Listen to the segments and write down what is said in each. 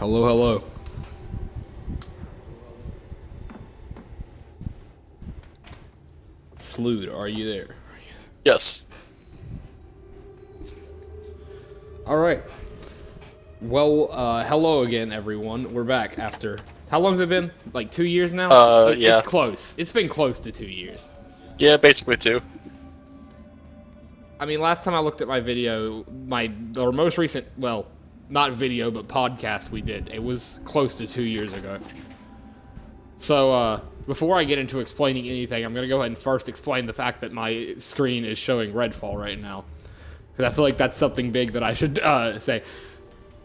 Hello, hello. Slood, are you there? Yes. Alright. Well, hello again, everyone. We're back after... How long's it been? Like 2 years now? Yeah. It's close. It's been close to 2 years. Yeah, basically two. I mean, last time I looked at my video, the most recent, well, not video, but podcast we did, it was close to 2 years ago. So, before I get into explaining anything, I'm going to go ahead and first explain the fact that my screen is showing Redfall right now. Because I feel like that's something big that I should say.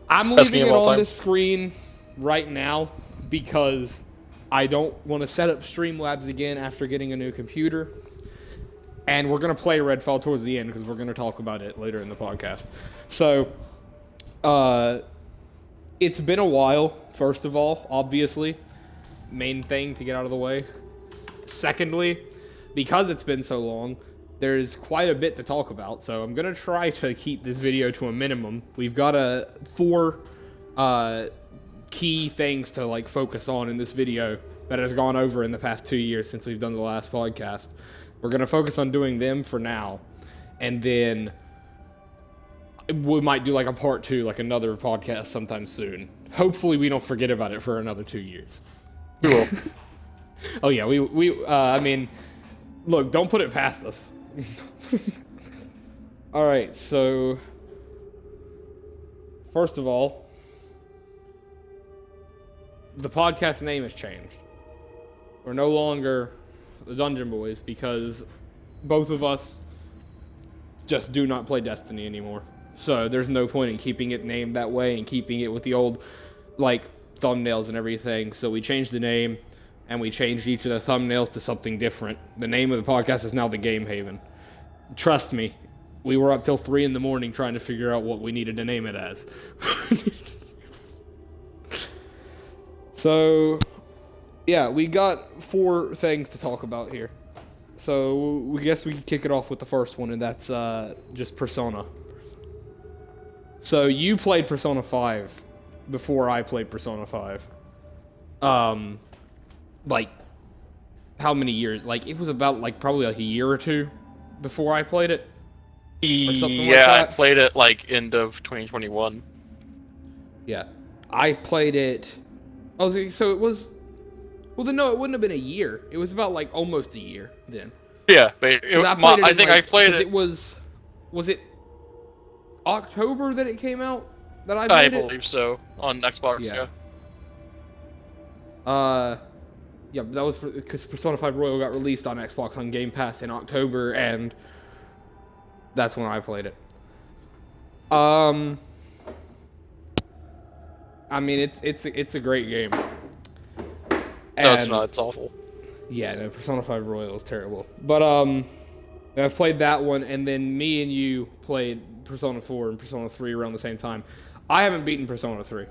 I'm leaving it on this screen right now because I don't want to set up Streamlabs again after getting a new computer. And we're going to play Redfall towards the end because we're going to talk about it later in the podcast. So, it's been a while, first of all, obviously. Main thing to get out of the way. Secondly, because it's been so long, there's quite a bit to talk about, so I'm going to try to keep this video to a minimum. We've got 4 key things to focus on in this video that has gone over in the past 2 years since we've done the last podcast. We're going to focus on doing them for now, and then we might do a part 2, another podcast sometime soon. Hopefully we don't forget about it for another 2 years. We will. Oh yeah, I mean, look, don't put it past us. Alright, so first of all, the podcast name has changed. We're no longer the Dungeon Boys because both of us just do not play Destiny anymore. So there's no point in keeping it named that way and keeping it with the old, thumbnails and everything. So we changed the name, and we changed each of the thumbnails to something different. The name of the podcast is now The Game Haven. Trust me, we were up till 3 in the morning trying to figure out what we needed to name it as. So, yeah, we got 4 things to talk about here. So, we guess we can kick it off with the first one, and that's just Persona. So, you played Persona 5 before I played Persona 5. How many years? It was about, probably a year or 2 before I played it? Or something like that? I played it, end of 2021. Yeah. I played it... Oh, so it was... Well, then, no, it wouldn't have been a year. It was about, almost a year then. Yeah, but I think I played it... it was... Was it October that it came out? That I played it? I believe so. On Xbox, yeah. Yeah, that was because Persona 5 Royal got released on Xbox on Game Pass in October, and that's when I played it. I mean, it's a great game. No, it's not. It's awful. Yeah, no, Persona 5 Royal is terrible. But, I've played that one, and then me and you played Persona 4 and Persona 3 around the same time. I haven't beaten Persona 3.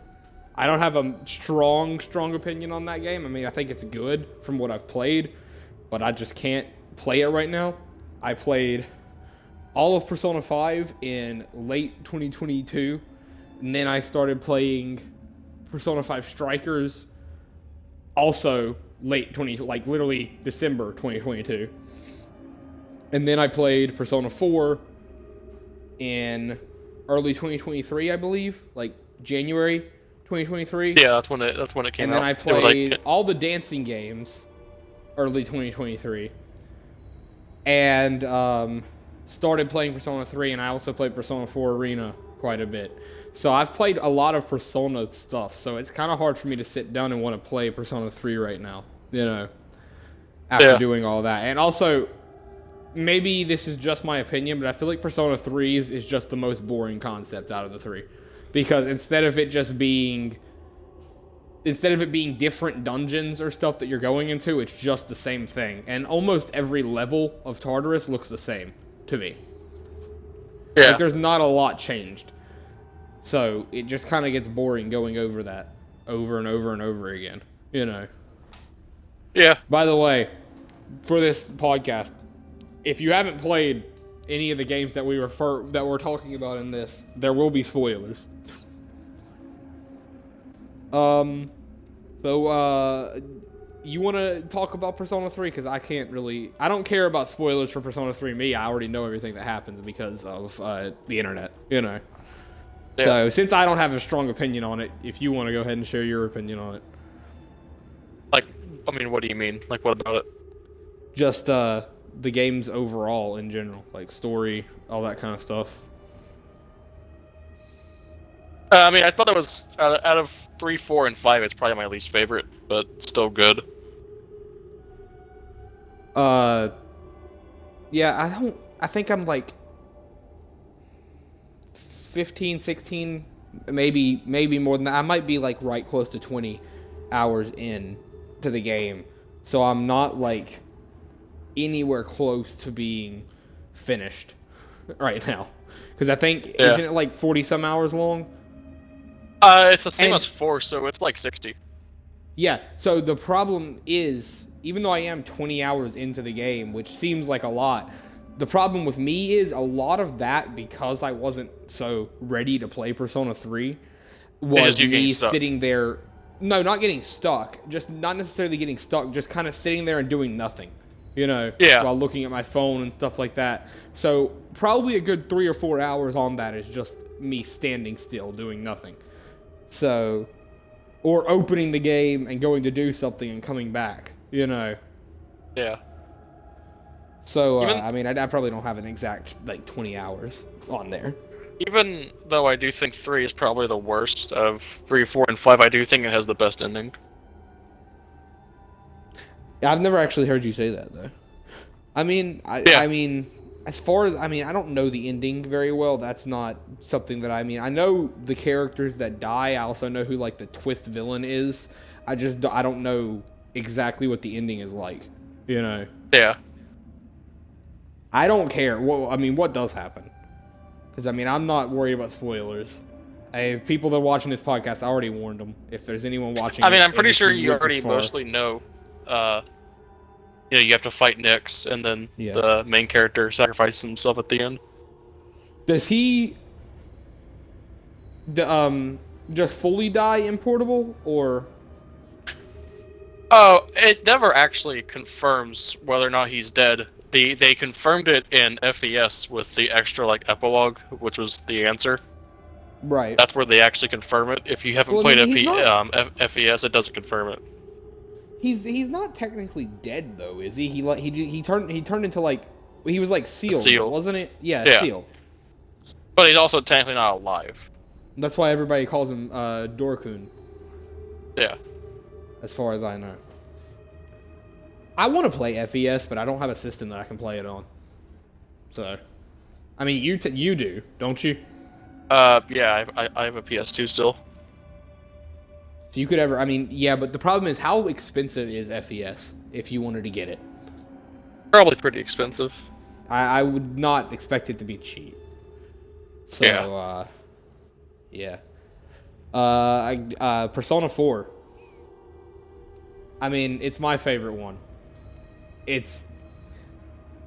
I don't have a strong opinion on that game. I mean, I think it's good from what I've played, but I just can't play it right now. I played all of Persona 5 in late 2022, and then I started playing Persona 5 Strikers also late literally December 2022. And then I played Persona 4 in early 2023, I believe, January 2023. Yeah, that's when it came and out. And then I played all the dancing games early 2023. And started playing Persona 3, and I also played Persona 4 Arena quite a bit. So I've played a lot of Persona stuff, so it's kind of hard for me to sit down and want to play Persona 3 right now, after doing all that. And also, maybe this is just my opinion, but I feel like Persona 3 is just the most boring concept out of the 3. Because instead of it being different dungeons or stuff that you're going into, it's just the same thing. And almost every level of Tartarus looks the same to me. Yeah. There's not a lot changed. So it just kind of gets boring going over that over and over and over again, Yeah. By the way, for this podcast, if you haven't played any of the games that we're talking about in this, there will be spoilers. So, you want to talk about Persona 3? Because I don't care about spoilers for Persona 3. I already know everything that happens because of the internet, you know. Yeah. So, since I don't have a strong opinion on it, if you want to go ahead and share your opinion on it. Like, I mean, what do you mean? Like, what about it? Just, the game's overall in general. Like, story, all that kind of stuff. I mean, I thought it was, out of 3, 4, and 5, it's probably my least favorite, but still good. Yeah, I think I'm like 15, 16, maybe more than that. I might be like right close to 20 hours in to the game. So I'm not like anywhere close to being finished right now. Because I think, isn't it like 40 some hours long? It's the same as 4, so it's like 60. Yeah, so the problem is, even though I am 20 hours into the game, which seems like a lot, the problem with me is a lot of that, because I wasn't so ready to play Persona 3, was me sitting there. No, not getting stuck. Just not necessarily getting stuck, just kind of sitting there and doing nothing, you know, while looking at my phone and stuff like that. So probably a good 3 or 4 hours on that is just me standing still, doing nothing. So, or opening the game and going to do something and coming back, you know. Yeah. So, I mean, I probably don't have an exact, like, 20 hours on there. Even though I do think 3 is probably the worst of 3, 4, and 5, I do think it has the best ending. Yeah, I've never actually heard you say that, though. I mean, I mean, as far as, I don't know the ending very well. That's not something that I know the characters that die. I also know who, like, the twist villain is. I don't know exactly what the ending is like, you know? Yeah. I don't care. Well, I mean, what does happen? Because, I mean, I'm not worried about spoilers. If people that are watching this podcast, I already warned them. If there's anyone watching I mean, I'm pretty sure you already mostly know. You know, you have to fight Nyx, and then the main character sacrifices himself at the end. Does he just fully die in Portable, or? Oh, it never actually confirms whether or not he's dead. They confirmed it in FES with the extra, like, epilogue, which was the answer. Right. That's where they actually confirm it. If you haven't played FES, it doesn't confirm it. He's not technically dead though, is he? He turned into, like, he was like sealed, wasn't it? Yeah, sealed. But he's also technically not alive. That's why everybody calls him Dorkun. Yeah. As far as I know. I want to play FES, but I don't have a system that I can play it on. So, I mean, you do, don't you? Yeah, I have a PS2 still. So you could ever, I mean, yeah, but the problem is, how expensive is FES if you wanted to get it? Probably pretty expensive. I would not expect it to be cheap. So, Persona 4. I mean, it's my favorite one.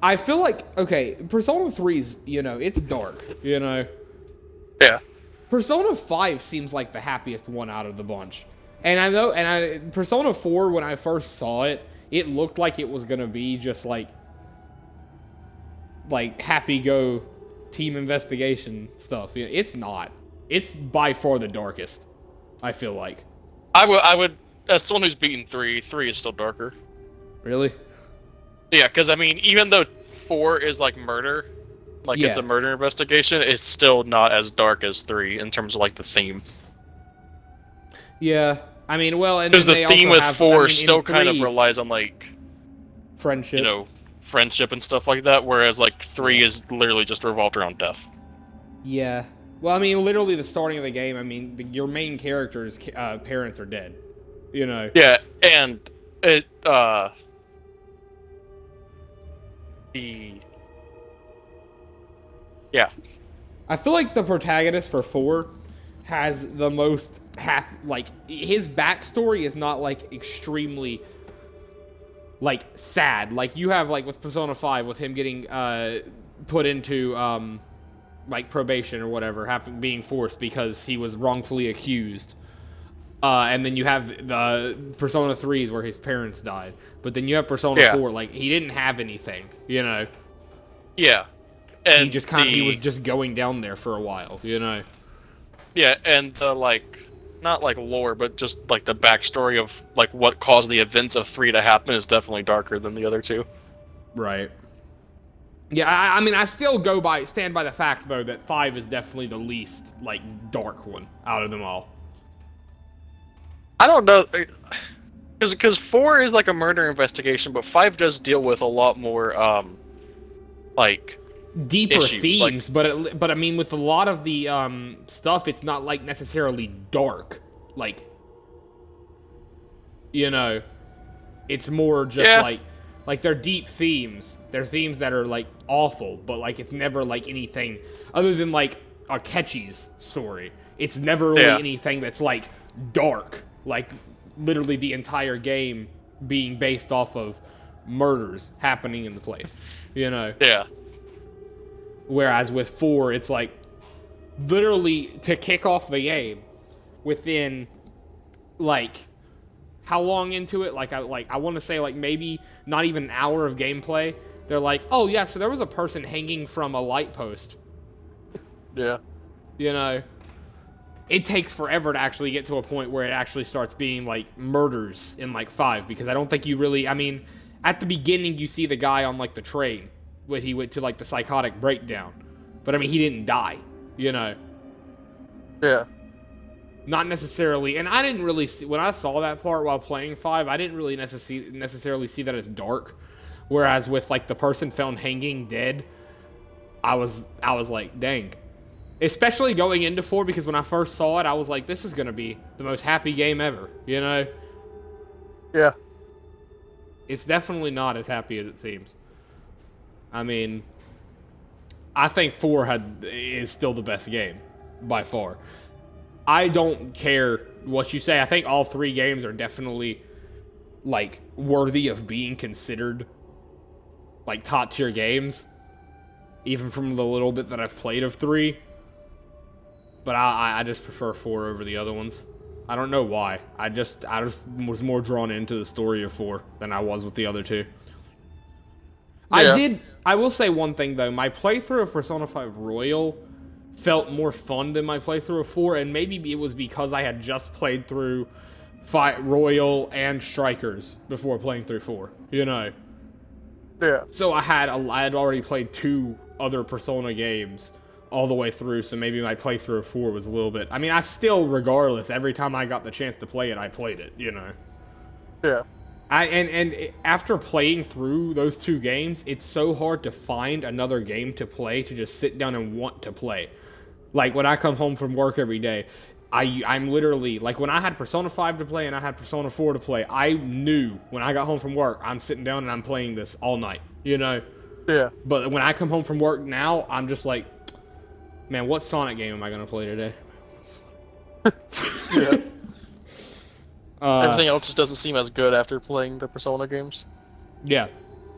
I feel like, okay, Persona 3's, you know, it's dark, you know? Yeah. Persona 5 seems like the happiest one out of the bunch. And Persona 4, when I first saw it, it looked like it was gonna be just like happy-go team investigation stuff. It's not. It's by far the darkest, I feel like. I would, as someone who's beaten 3 is still darker. Really? Yeah, because, I mean, even though 4 is, like, murder, like, it's a murder investigation, it's still not as dark as 3 in terms of, like, the theme. Yeah. I mean, well, and because the theme with 4 still kind of relies on, like, friendship. You know, friendship and stuff like that, whereas, like, 3 is literally just revolved around death. Yeah. Well, I mean, literally the starting of the game, I mean, your main character's parents are dead. You know? Yeah, and it, Yeah. I feel like the protagonist for 4 has the most like, his backstory is not, like, extremely, like, sad. Like, you have, like, with Persona 5, with him getting, put into, like, probation or whatever, being forced because he was wrongfully accused. And then you have the Persona 3s where his parents died. But then you have Persona 4, like, he didn't have anything, you know? Yeah. And he was just going down there for a while, you know? Yeah, and the, like, not like lore, but just like the backstory of like what caused the events of 3 to happen is definitely darker than the other two. Right. Yeah, I mean, I still stand by the fact, though, that 5 is definitely the least, like, dark one out of them all. I don't know, because 4 is like a murder investigation, but 5 does deal with a lot more, like, deeper issues, themes, like, but I mean, with a lot of the stuff, it's not like necessarily dark, like, you know, it's more just like they're deep themes. They're themes that are like awful, but like it's never like anything other than like Akechi's story. It's never really anything that's like dark, like literally the entire game being based off of murders happening in the place, you know? Yeah. Whereas with 4, it's like literally to kick off the game within like how long into it? I want to say like maybe not even an hour of gameplay. They're like, oh yeah, so there was a person hanging from a light post. Yeah. You know, it takes forever to actually get to a point where it actually starts being like murders in like 5, because I don't think you really. I mean, at the beginning you see the guy on like the train when he went to like the psychotic breakdown, but I mean he didn't die. You know. Yeah. Not necessarily, and I didn't really see, when I saw that part while playing 5, I didn't really necessarily see that as dark. Whereas with like the person found hanging dead, I was like, dang. Especially going into 4, because when I first saw it, I was like, this is gonna be the most happy game ever, you know? Yeah. It's definitely not as happy as it seems. I mean, I think 4 is still the best game, by far. I don't care what you say. I think all 3 games are definitely, like, worthy of being considered, like, top-tier games. Even from the little bit that I've played of 3. But I just prefer 4 over the other ones. I don't know why. I just was more drawn into the story of 4 than I was with the other 2. Yeah. I will say one thing, though. My playthrough of Persona 5 Royal felt more fun than my playthrough of 4, and maybe it was because I had just played through Royal and Strikers before playing through 4, you know? Yeah. So I had already played 2 other Persona games all the way through, so maybe my playthrough of 4 was a little bit. I mean, I still, regardless, every time I got the chance to play it, I played it, you know? Yeah. And after playing through those 2 games, it's so hard to find another game to play, to just sit down and want to play. Like, when I come home from work every day, I'm literally, like, when I had Persona 5 to play and I had Persona 4 to play, I knew when I got home from work, I'm sitting down and I'm playing this all night, you know? Yeah. But when I come home from work now, I'm just like, man, what Sonic game am I going to play today? Yeah. Everything else just doesn't seem as good after playing the Persona games. Yeah.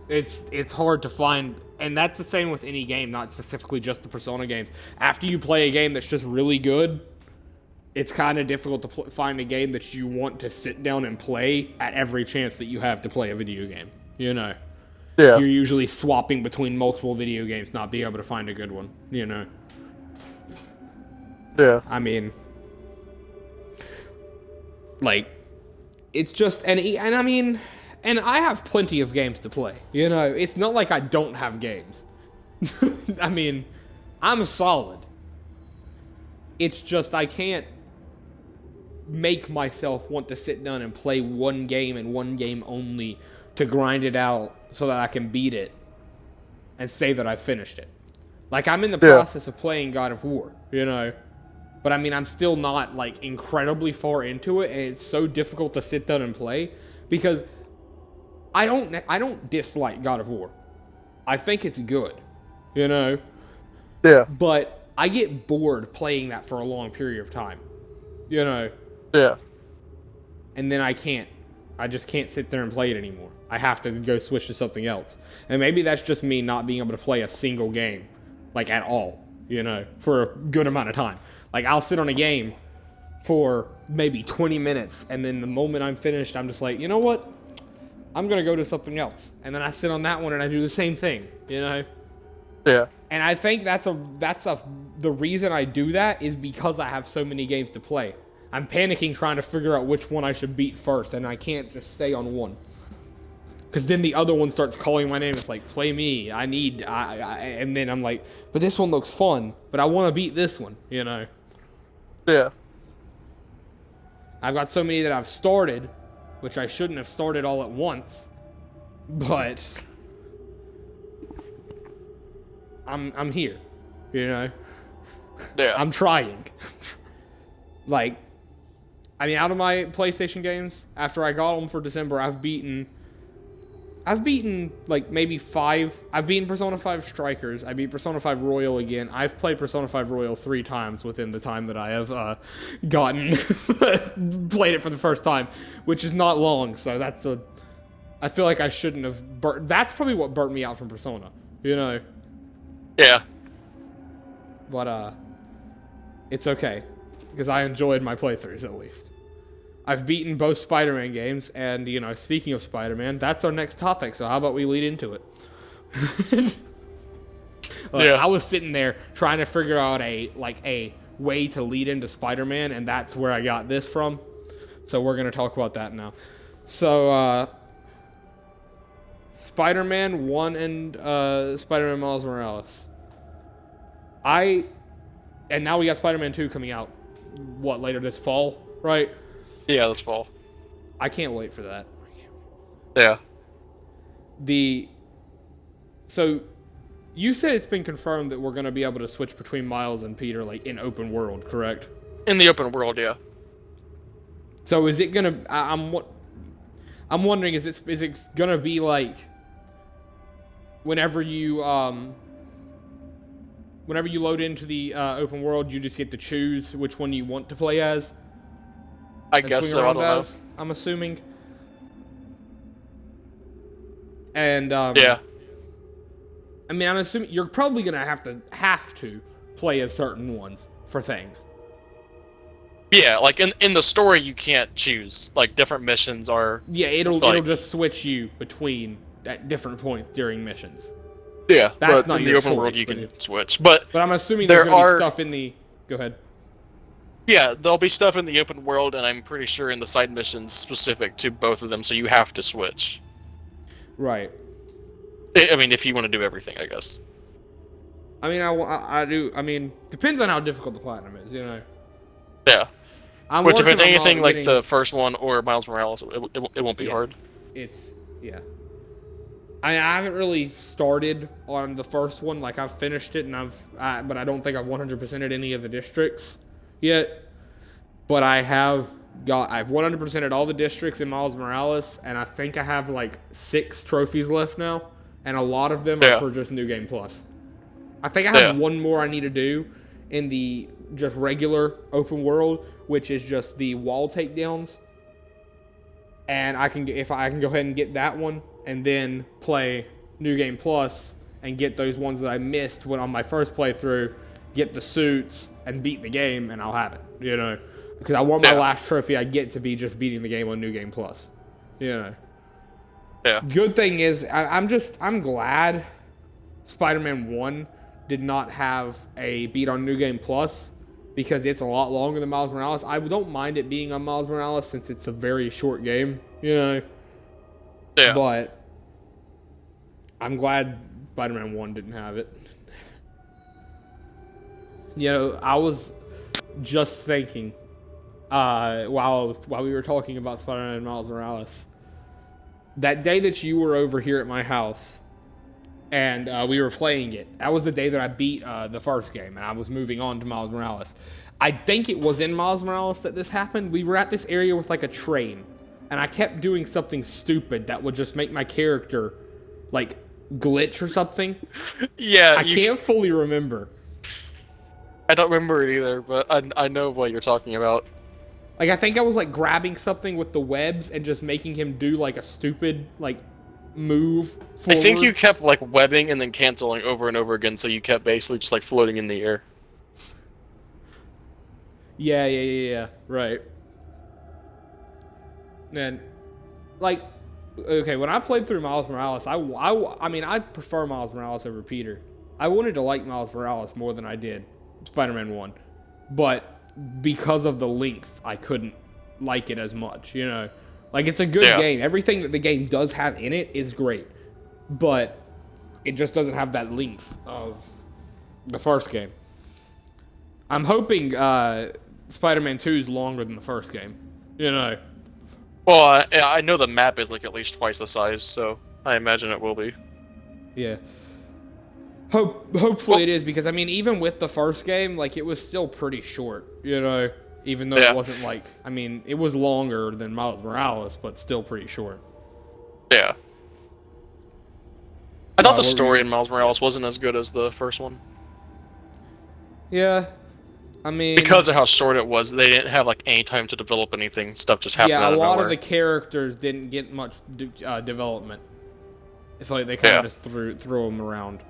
It's hard to find, and that's the same with any game, not specifically just the Persona games. After you play a game that's just really good, it's kind of difficult to find a game that you want to sit down and play at every chance that you have to play a video game, you know? Yeah. You're usually swapping between multiple video games, not being able to find a good one, you know? Yeah. I mean, like, it's just, and I mean, and I have plenty of games to play, you know? It's not like I don't have games. I mean, I'm solid. It's just I can't make myself want to sit down and play one game and one game only to grind it out so that I can beat it and say that I finished it. Like, I'm in the process of playing God of War, you know? But I mean, I'm still not, like, incredibly far into it, and it's so difficult to sit down and play because I don't dislike God of War. I think it's good, you know? Yeah. But I get bored playing that for a long period of time, you know? Yeah. And then I just can't sit there and play it anymore. I have to go switch to something else. And maybe that's just me not being able to play a single game, like, at all, you know, for a good amount of time. Like, I'll sit on a game for maybe 20 minutes, and then the moment I'm finished, I'm just like, you know what? I'm gonna go to something else, and then I sit on that one and I do the same thing, you know? Yeah. And I think the reason I do that is because I have so many games to play. I'm panicking trying to figure out which one I should beat first, and I can't just stay on one. Because then the other one starts calling my name. It's like, play me. And then I'm like, but this one looks fun, but I want to beat this one, you know? Yeah. I've got so many that I've started, which I shouldn't have started all at once, but I'm here, you know? Yeah. I'm trying. Like, I mean, out of my PlayStation games, after I got them for December, I've beaten like maybe 5. I've beaten Persona 5 Strikers. I beat Persona 5 Royal again. I've played Persona 5 Royal 3 times within the time that I have played it for the first time, which is not long. So I feel like I shouldn't have. That's probably what burnt me out from Persona, you know. Yeah. But it's okay because I enjoyed my playthroughs at least. I've beaten both Spider-Man games, and, you know, speaking of Spider-Man, that's our next topic, so how about we lead into it? Yeah. I was sitting there trying to figure out a way to lead into Spider-Man, and that's where I got this from. So we're going to talk about that now. So, Spider-Man 1 and Spider-Man Miles Morales. And now we got Spider-Man 2 coming out, later this fall, right? Yeah, this fall. I can't wait for that. Yeah. So, you said it's been confirmed that we're going to be able to switch between Miles and Peter, like, in open world, correct? In the open world, yeah. So is it going to... I'm wondering, is it going to be, like... Whenever you load into the open world, you just get to choose which one you want to play as? I guess so, I don't know. I'm assuming. And, yeah. I mean, I'm assuming you're probably gonna have to play as certain ones for things. Yeah, like in the story you can't choose. Like different missions are. Yeah, it'll just switch you between at different points during missions. Yeah, that's but not in your the open world choice, you can switch. But I'm assuming there's gonna be stuff in the. Go ahead. Yeah, there'll be stuff in the open world, and I'm pretty sure in the side missions specific to both of them, so you have to switch. Right. I mean, if you want to do everything, I guess. I mean, I do. I mean, depends on how difficult the platinum is, you know. Yeah. Which, if it's anything like the first one or Miles Morales, it won't be hard. Yeah. I haven't really started on the first one. Like, I've finished it, but I don't think I've 100%ed any of the districts yet. But I've 100%ed all the districts in Miles Morales, and I think I have like 6 trophies left now, and a lot of them are for just New Game Plus. I think I have one more I need to do in the just regular open world, which is just the wall takedowns. And if I can go ahead and get that one, and then play New Game Plus and get those ones that I missed when on my first playthrough, get the suits and beat the game, and I'll have it, you know. Because I want my last trophy I get to be just beating the game on New Game Plus, you know. Yeah. Good thing is, I'm glad Spider-Man 1 did not have a beat on New Game Plus, because it's a lot longer than Miles Morales. I don't mind it being on Miles Morales since it's a very short game, you know. Yeah. But I'm glad Spider-Man 1 didn't have it. You know, I was just thinking while we were talking about Spider-Man and Miles Morales, that day that you were over here at my house and we were playing it, that was the day that I beat the first game and I was moving on to Miles Morales. I think it was in Miles Morales that this happened. We were at this area with like a train, and I kept doing something stupid that would just make my character like glitch or something. Yeah, I can't fully remember. I don't remember it either, but I know what you're talking about. Like, I think I was like grabbing something with the webs and just making him do like a stupid like move forward. I think you kept like webbing and then canceling over and over again, so you kept basically just like floating in the air. Yeah, right. And, like, okay, when I played through Miles Morales, I mean, I prefer Miles Morales over Peter. I wanted to like Miles Morales more than I did Spider-Man 1. But because of the length, I couldn't like it as much, you know? Like, it's a good game. Everything that the game does have in it is great. But it just doesn't have that length of the first game. I'm hoping Spider-Man 2 is longer than the first game, you know? Well, I know the map is like at least twice the size, so I imagine it will be. Yeah. Hopefully it is, because I mean, even with the first game, like, it was still pretty short, you know, even though it wasn't like, I mean, it was longer than Miles Morales, but still pretty short. Yeah. I thought the story in Miles Morales wasn't as good as the first one. Yeah. I mean, because of how short it was, they didn't have like any time to develop anything. Stuff just happened out of nowhere. Yeah, a lot of the characters didn't get much development. It's like they kind of just threw them around.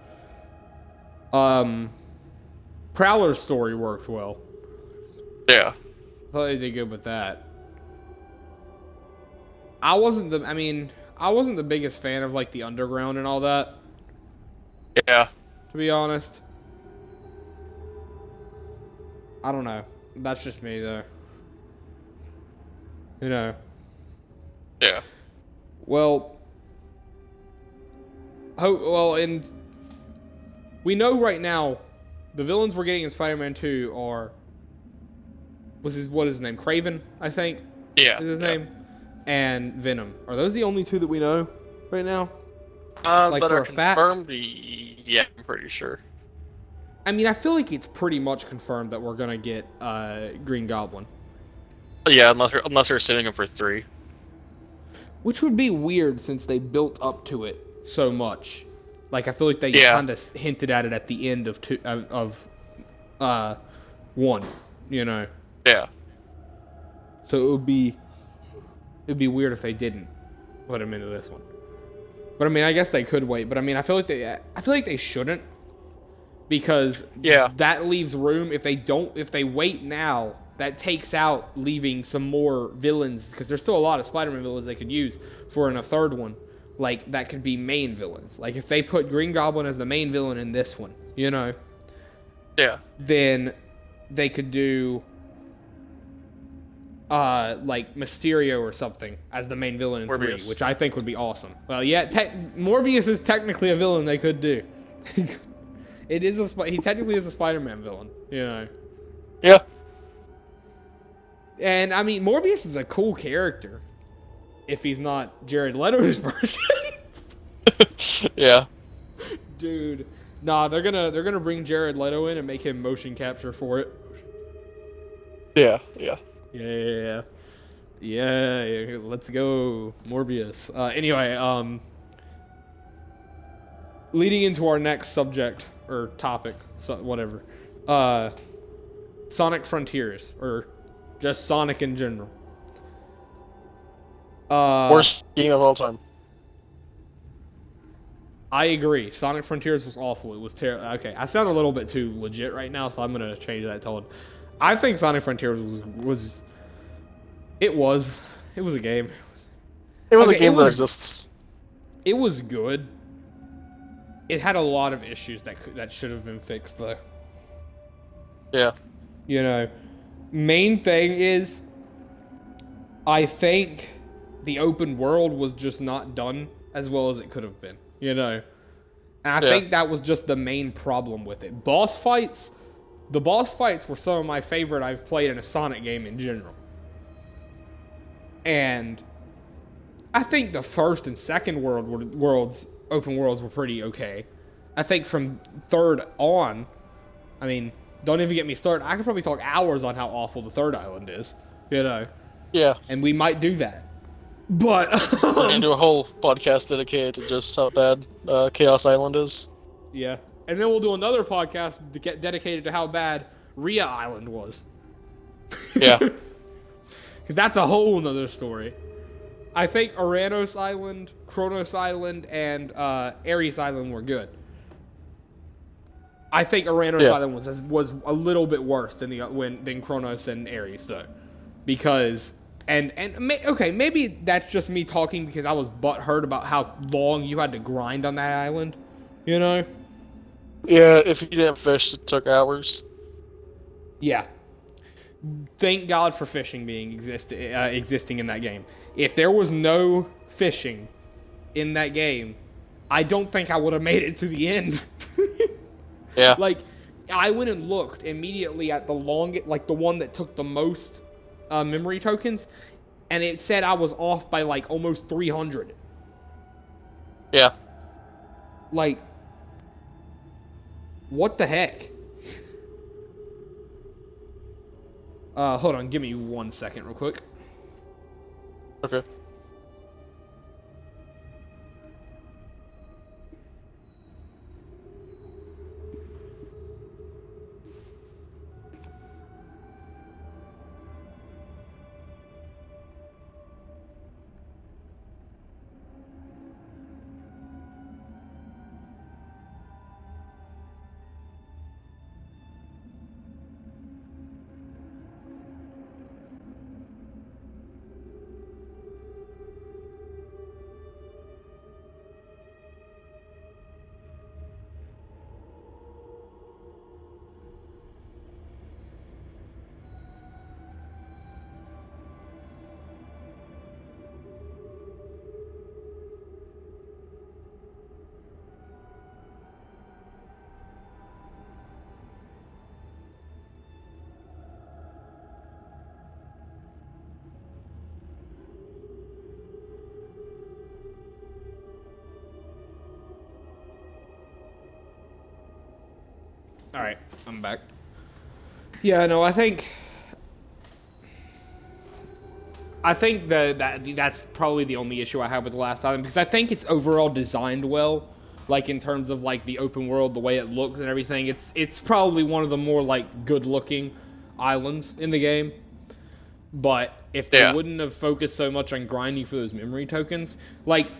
Prowler's story worked well. Yeah. I thought they did good with that. I wasn't the biggest fan of like the underground and all that. Yeah. To be honest. I don't know. That's just me though. You know. Yeah. Well, and we know right now the villains we're getting in Spider-Man 2 are what is his name? Kraven, I think. Yeah. Is his name? And Venom. Are those the only two that we know right now? Like that are confirmed? Yeah, I'm pretty sure. I mean, I feel like it's pretty much confirmed that we're gonna get Green Goblin. Yeah, unless they're saving him for 3. Which would be weird since they built up to it so much. Like, I feel like they kind of hinted at it at the end of 1, you know. Yeah. So it'd be weird if they didn't put him into this one. But I mean, I guess they could wait. But I mean, I feel like they shouldn't, because that leaves room. If they wait now, that takes out leaving some more villains, because there's still a lot of Spider-Man villains they could use for in a third one. Like, that could be main villains. Like, if they put Green Goblin as the main villain in this one, you know? Yeah. Then they could do, like, Mysterio or something as the main villain in Morbius. 3, which I think would be awesome. Well, yeah, Morbius is technically a villain they could do. He technically is a Spider-Man villain, you know? Yeah. And, I mean, Morbius is a cool character. If he's not Jared Leto's version. Yeah. Dude. Nah, they're gonna bring Jared Leto in and make him motion capture for it. Yeah. Yeah, let's go. Morbius. Anyway, leading into our next subject, or topic, so whatever. Sonic Frontiers, or just Sonic in general. Worst game of all time. I agree. Sonic Frontiers was awful. It was terrible. Okay, I sound a little bit too legit right now, so I'm gonna change that tone. I think Sonic Frontiers was a game. It was a game that exists. It was good. It had a lot of issues that should have been fixed, though. Yeah. You know, main thing is, I think the open world was just not done as well as it could have been, you know? And I think that was just the main problem with it. The boss fights were some of my favorite I've played in a Sonic game in general. And I think the first and second open worlds were pretty okay. I think from third on, I mean, don't even get me started. I could probably talk hours on how awful the third island is, you know? Yeah. And we might do that. But we're gonna do a whole podcast dedicated to just how bad Chaos Island is. Yeah, and then we'll do another podcast dedicated to how bad Rhea Island was. Yeah, because that's a whole nother story. I think Aranos Island, Kronos Island, and Ares Island were good. I think Aranos Island was a little bit worse than Kronos and Ares, though, because Okay, maybe that's just me talking because I was butthurt about how long you had to grind on that island, you know? Yeah, if you didn't fish, it took hours. Yeah. Thank God for fishing being existing in that game. If there was no fishing in that game, I don't think I would have made it to the end. Yeah. Like, I went and looked immediately at the one that took the most memory tokens, and it said I was off by like almost 300. Yeah. Like, what the heck? Hold on, give me 1 second real quick. Okay. Alright, I'm back. Yeah, no, I think that's probably the only issue I have with the last island, because I think it's overall designed well, like in terms of like the open world, the way it looks and everything. It's probably one of the more like good looking islands in the game. But if they wouldn't have focused so much on grinding for those memory tokens, like,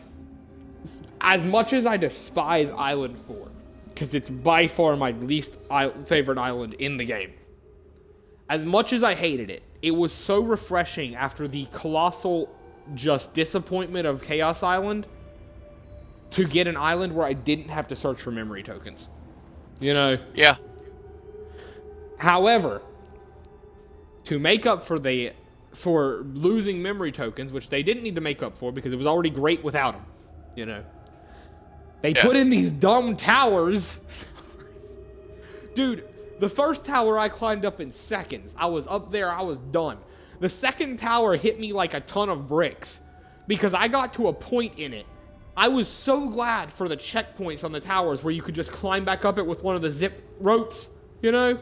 as much as I despise Island 4, because it's by far my least favorite island in the game, as much as I hated it, it was so refreshing after the colossal just disappointment of Chaos Island to get an island where I didn't have to search for memory tokens. You know? Yeah. However, to make up for losing memory tokens, which they didn't need to make up for because it was already great without them, you know, they put in these dumb towers. Dude, the first tower I climbed up in seconds. I was up there, I was done. The second tower hit me like a ton of bricks because I got to a point in it. I was so glad for the checkpoints on the towers where you could just climb back up it with one of the zip ropes, you know?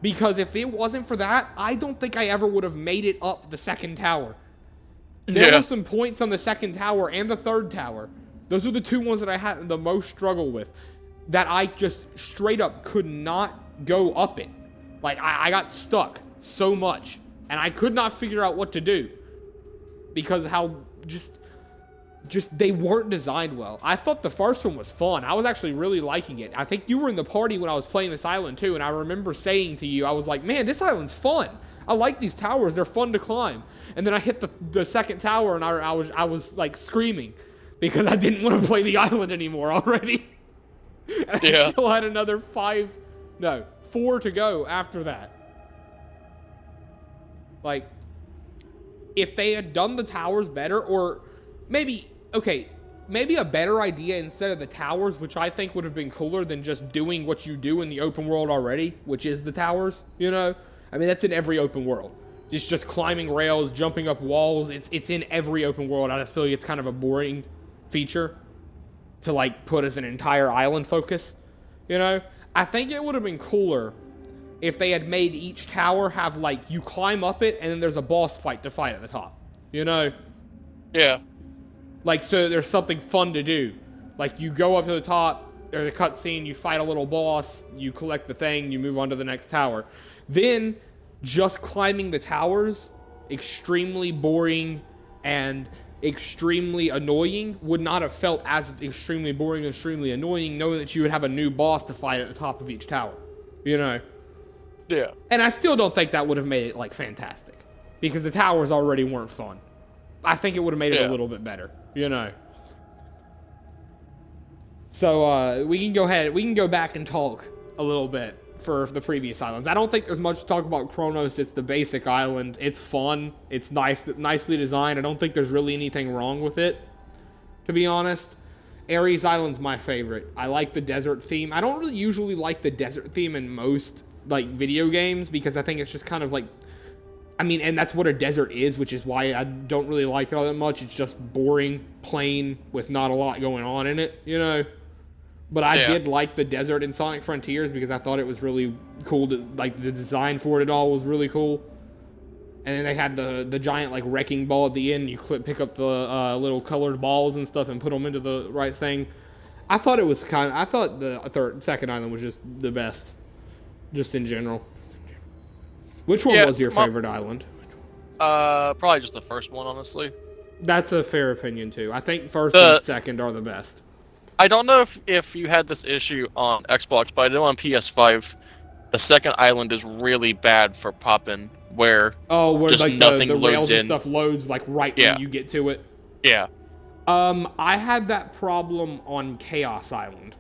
Because if it wasn't for that, I don't think I ever would have made it up the second tower. There were some points on the second tower and the third tower. Those were the two ones that I had the most struggle with, that I just straight up could not go up it. Like, I got stuck so much, and I could not figure out what to do because how just they weren't designed well. I thought the first one was fun. I was actually really liking it. I think you were in the party when I was playing this island too, and I remember saying to you, I was like, man, this island's fun. I like these towers. They're fun to climb. And then I hit the second tower, and I was like screaming because I didn't want to play the island anymore already. And I still had another 4 to go after that. Like, if they had done the towers better, or maybe a better idea instead of the towers, which I think would have been cooler than just doing what you do in the open world already, which is the towers, you know? I mean, that's in every open world. It's just climbing rails, jumping up walls. It's in every open world. I just feel like it's kind of a boring feature to, like, put as an entire island focus, you know? I think it would have been cooler if they had made each tower have, like, you climb up it, and then there's a boss fight to fight at the top, you know? Yeah. Like, so there's something fun to do. Like, you go up to the top, there's a cutscene, you fight a little boss, you collect the thing, you move on to the next tower. Then, just climbing the towers, extremely boring and extremely annoying, would not have felt as extremely boring and extremely annoying, knowing that you would have a new boss to fight at the top of each tower. You know? Yeah. And I still don't think that would have made it, like, fantastic. because the towers already weren't fun. I think it would have made it a little bit better, you know. So we can go back and talk a little bit for the previous islands. I don't think there's much to talk about Kronos. It's the basic island. It's fun. It's nicely designed. I don't think there's really anything wrong with it, to be honest. Ares Island's my favorite. I like the desert theme. I don't really usually like the desert theme in most like video games because I think it's just kind of like, I mean, and that's what a desert is, which is why I don't really like it all that much. It's just boring, plain, with not a lot going on in it, you know? But I did like the desert in Sonic Frontiers because I thought it was really cool. Like, the design for it all was really cool. And then they had the giant, like, wrecking ball at the end. You pick up the little colored balls and stuff and put them into the right thing. I thought it was I thought the second island was just the best. Just in general. Which one was your favorite island? Probably just the first one, honestly. That's a fair opinion, too. I think first and second are the best. I don't know if you had this issue on Xbox, but I know on PS5, the second island is really bad for popping, where just like nothing the rails loads in. And stuff loads like right when you get to it. Yeah. I had that problem on Chaos Island.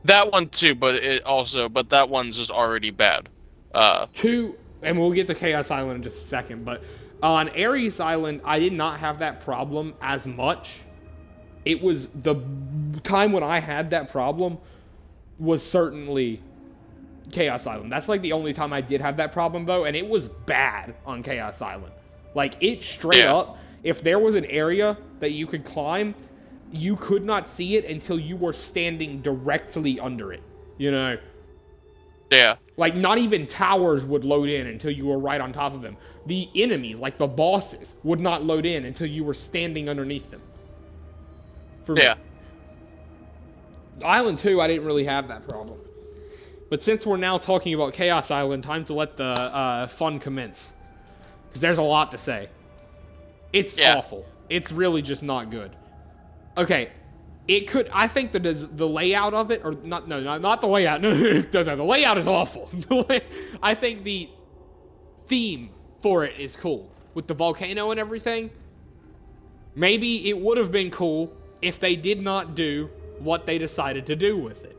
That one too, but that one's just already bad. And we'll get to Chaos Island in just a second, but on Ares Island, I did not have that problem as much. It was the time when I had that problem was certainly Chaos Island. That's like the only time I did have that problem though, and it was bad on Chaos Island. Like it straight up, if there was an area that you could climb, you could not see it until you were standing directly under it, you know? Yeah. Like, not even towers would load in until you were right on top of them. The enemies, like the bosses, would not load in until you were standing underneath them. For me. Island 2, I didn't really have that problem. But since we're now talking about Chaos Island, time to let the fun commence. Because there's a lot to say. It's awful. It's really just not good. Okay, I think the layout of it, or not the layout. No, the layout is awful. I think the theme for it is cool. With the volcano and everything. Maybe it would have been cool if they did not do what they decided to do with it.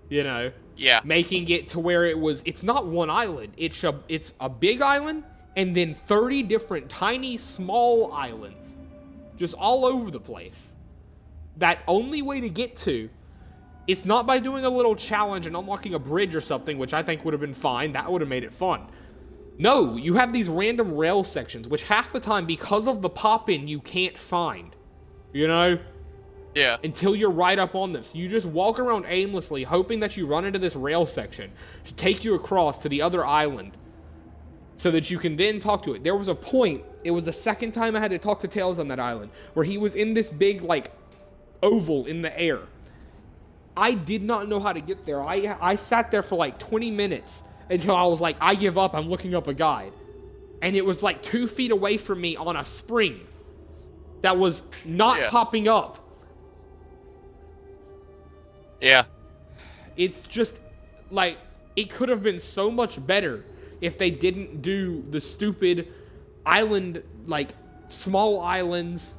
You know? Yeah. Making it to where it's not one island. It's a big island, and then 30 different tiny, small islands. Just all over the place. That only way to get to, it's not by doing a little challenge and unlocking a bridge or something, which I think would have been fine. That would have made it fun. No, you have these random rail sections, which half the time, because of the pop-in, you can't find. You know? Yeah. Until you're right up on them. So you just walk around aimlessly, hoping that you run into this rail section to take you across to the other island so that you can then talk to it. There was a point, it was the second time I had to talk to Tails on that island, where he was in this big, like, oval in the air. I did not know how to get there. I sat there for like 20 minutes until I was like, I give up, I'm looking up a guide. And it was like 2 feet away from me on a spring that was not popping up. Yeah. It's just, like, it could have been so much better if they didn't do the stupid island, like, small islands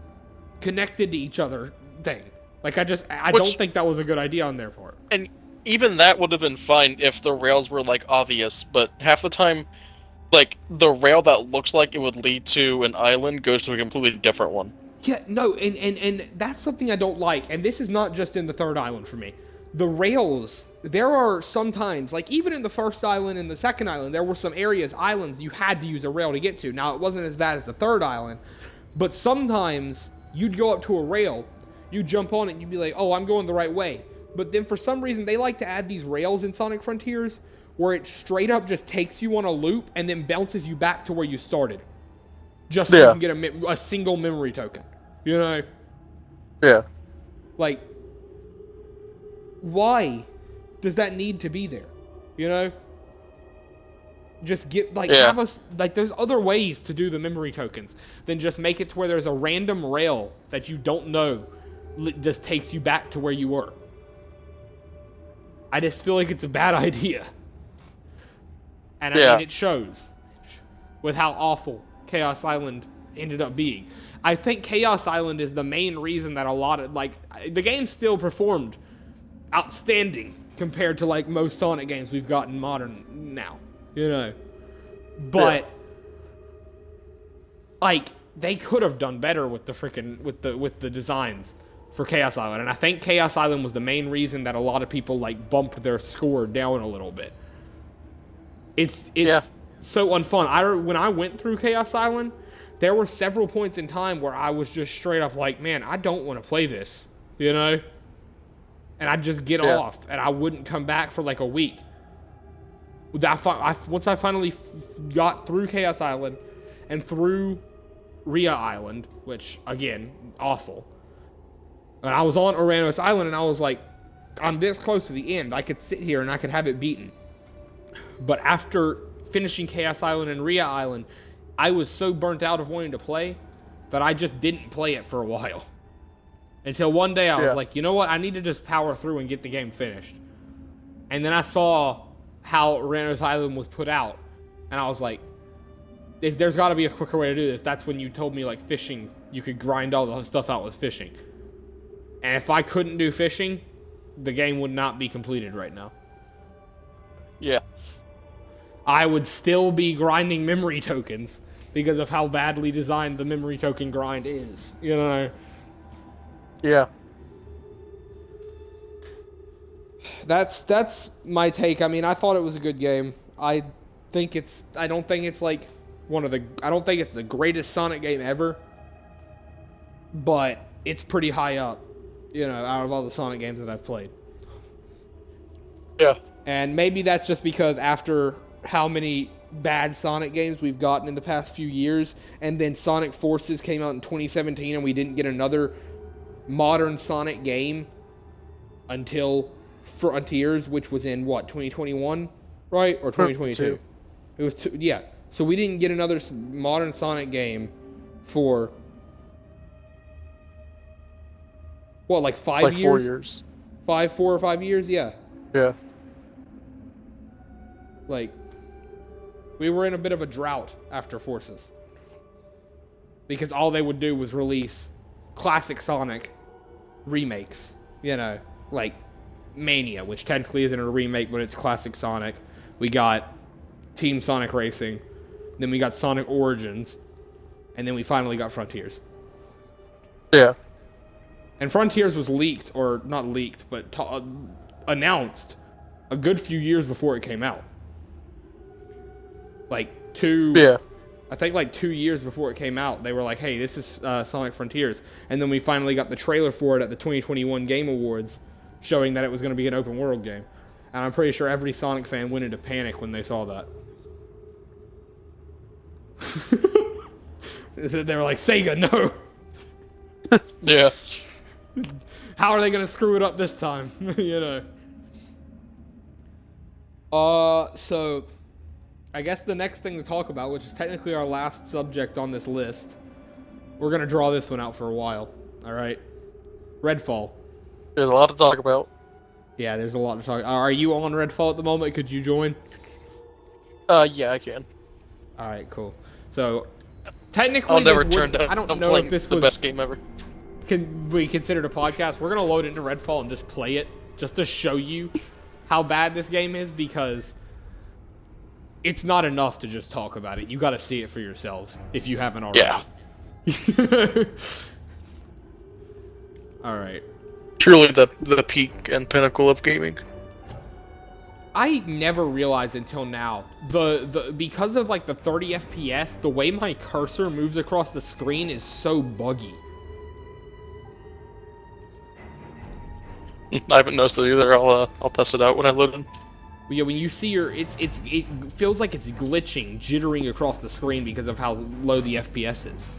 connected to each other thing. Like, I don't think that was a good idea on their part. And even that would have been fine if the rails were, like, obvious, but half the time, like, the rail that looks like it would lead to an island goes to a completely different one. Yeah, no, and that's something I don't like, and this is not just in the third island for me. The rails, there are sometimes, like, even in the first island and the second island, there were some islands you had to use a rail to get to. Now, it wasn't as bad as the third island, but sometimes you'd go up to a rail, you jump on it, and you'd be like, oh, I'm going the right way. But then for some reason, they like to add these rails in Sonic Frontiers where it straight up just takes you on a loop and then bounces you back to where you started. Just so you can get a single memory token. You know? Yeah. Like, why does that need to be there? You know? Just get, like, have us, like, there's other ways to do the memory tokens than just make it to where there's a random rail that you don't know just takes you back to where you were. I just feel like it's a bad idea. And I mean, it shows. with how awful Chaos Island ended up being. I think Chaos Island is the main reason that a lot of, like, the game still performed outstanding compared to, like, most Sonic games we've gotten modern now, you know. But, like, they could have done better with the freaking, with the designs for Chaos Island. And I think Chaos Island was the main reason that a lot of people, like, bumped their score down a little bit. It's so unfun. When I went through Chaos Island, there were several points in time where I was just straight up like, man, I don't want to play this, you know? And I'd just get off, and I wouldn't come back for like a week. Once I finally got through Chaos Island and through Rhea Island, which, again, awful. And I was on Oranos Island, and I was like, I'm this close to the end. I could sit here, and I could have it beaten. But after finishing Chaos Island and Rhea Island, I was so burnt out of wanting to play that I just didn't play it for a while. Until one day I was like, you know what? I need to just power through and get the game finished. And then I saw how Oranos Island was put out, and I was like, there's got to be a quicker way to do this. That's when you told me, like, fishing, you could grind all the stuff out with fishing. And if I couldn't do fishing, the game would not be completed right now. Yeah. I would still be grinding memory tokens because of how badly designed the memory token grind is, you know? Yeah. That's my take. I mean, I thought it was a good game. I don't think it's like I don't think it's the greatest Sonic game ever, but it's pretty high up, you know, out of all the Sonic games that I've played. Yeah. And maybe that's just because after how many bad Sonic games we've gotten in the past few years, and then Sonic Forces came out in 2017 and we didn't get another modern Sonic game until Frontiers, which was in, 2021? Right? Or 2022? It was yeah. So we didn't get another modern Sonic game for, 5 years? 4 years. 4 or 5 years? Yeah. Yeah. We were in a bit of a drought after Forces. Because all they would do was release classic Sonic remakes. You know, like Mania, which technically isn't a remake, but it's classic Sonic. We got Team Sonic Racing. Then we got Sonic Origins. And then we finally got Frontiers. Yeah. And Frontiers was leaked, or not leaked, but announced a good few years before it came out. I think 2 years before it came out, they were like, hey, this is Sonic Frontiers. And then we finally got the trailer for it at the 2021 Game Awards, showing that it was going to be an open world game. And I'm pretty sure every Sonic fan went into panic when they saw that. They were like, Sega, no! Yeah. How are they going to screw it up this time? You know? So I guess the next thing to talk about, which is technically our last subject on this list, we're going to draw this one out for a while, alright? Redfall. There's a lot to talk about. Yeah, there's a lot to talk. Are you on Redfall at the moment? Could you join? Yeah, I can. Alright, cool. So, technically, I'll never turn down. I don't know if this the was best game ever. Can be considered a podcast. We're going to load into Redfall and just play it, just to show you how bad this game is, because it's not enough to just talk about it. You got to see it for yourselves if you haven't already. Yeah. All right. Truly the peak and pinnacle of gaming. I never realized until now because of like the 30 FPS, the way my cursor moves across the screen is so buggy. I haven't noticed it either. I'll test it out when I load in. Yeah, when you see it feels like it's glitching, jittering across the screen because of how low the FPS is.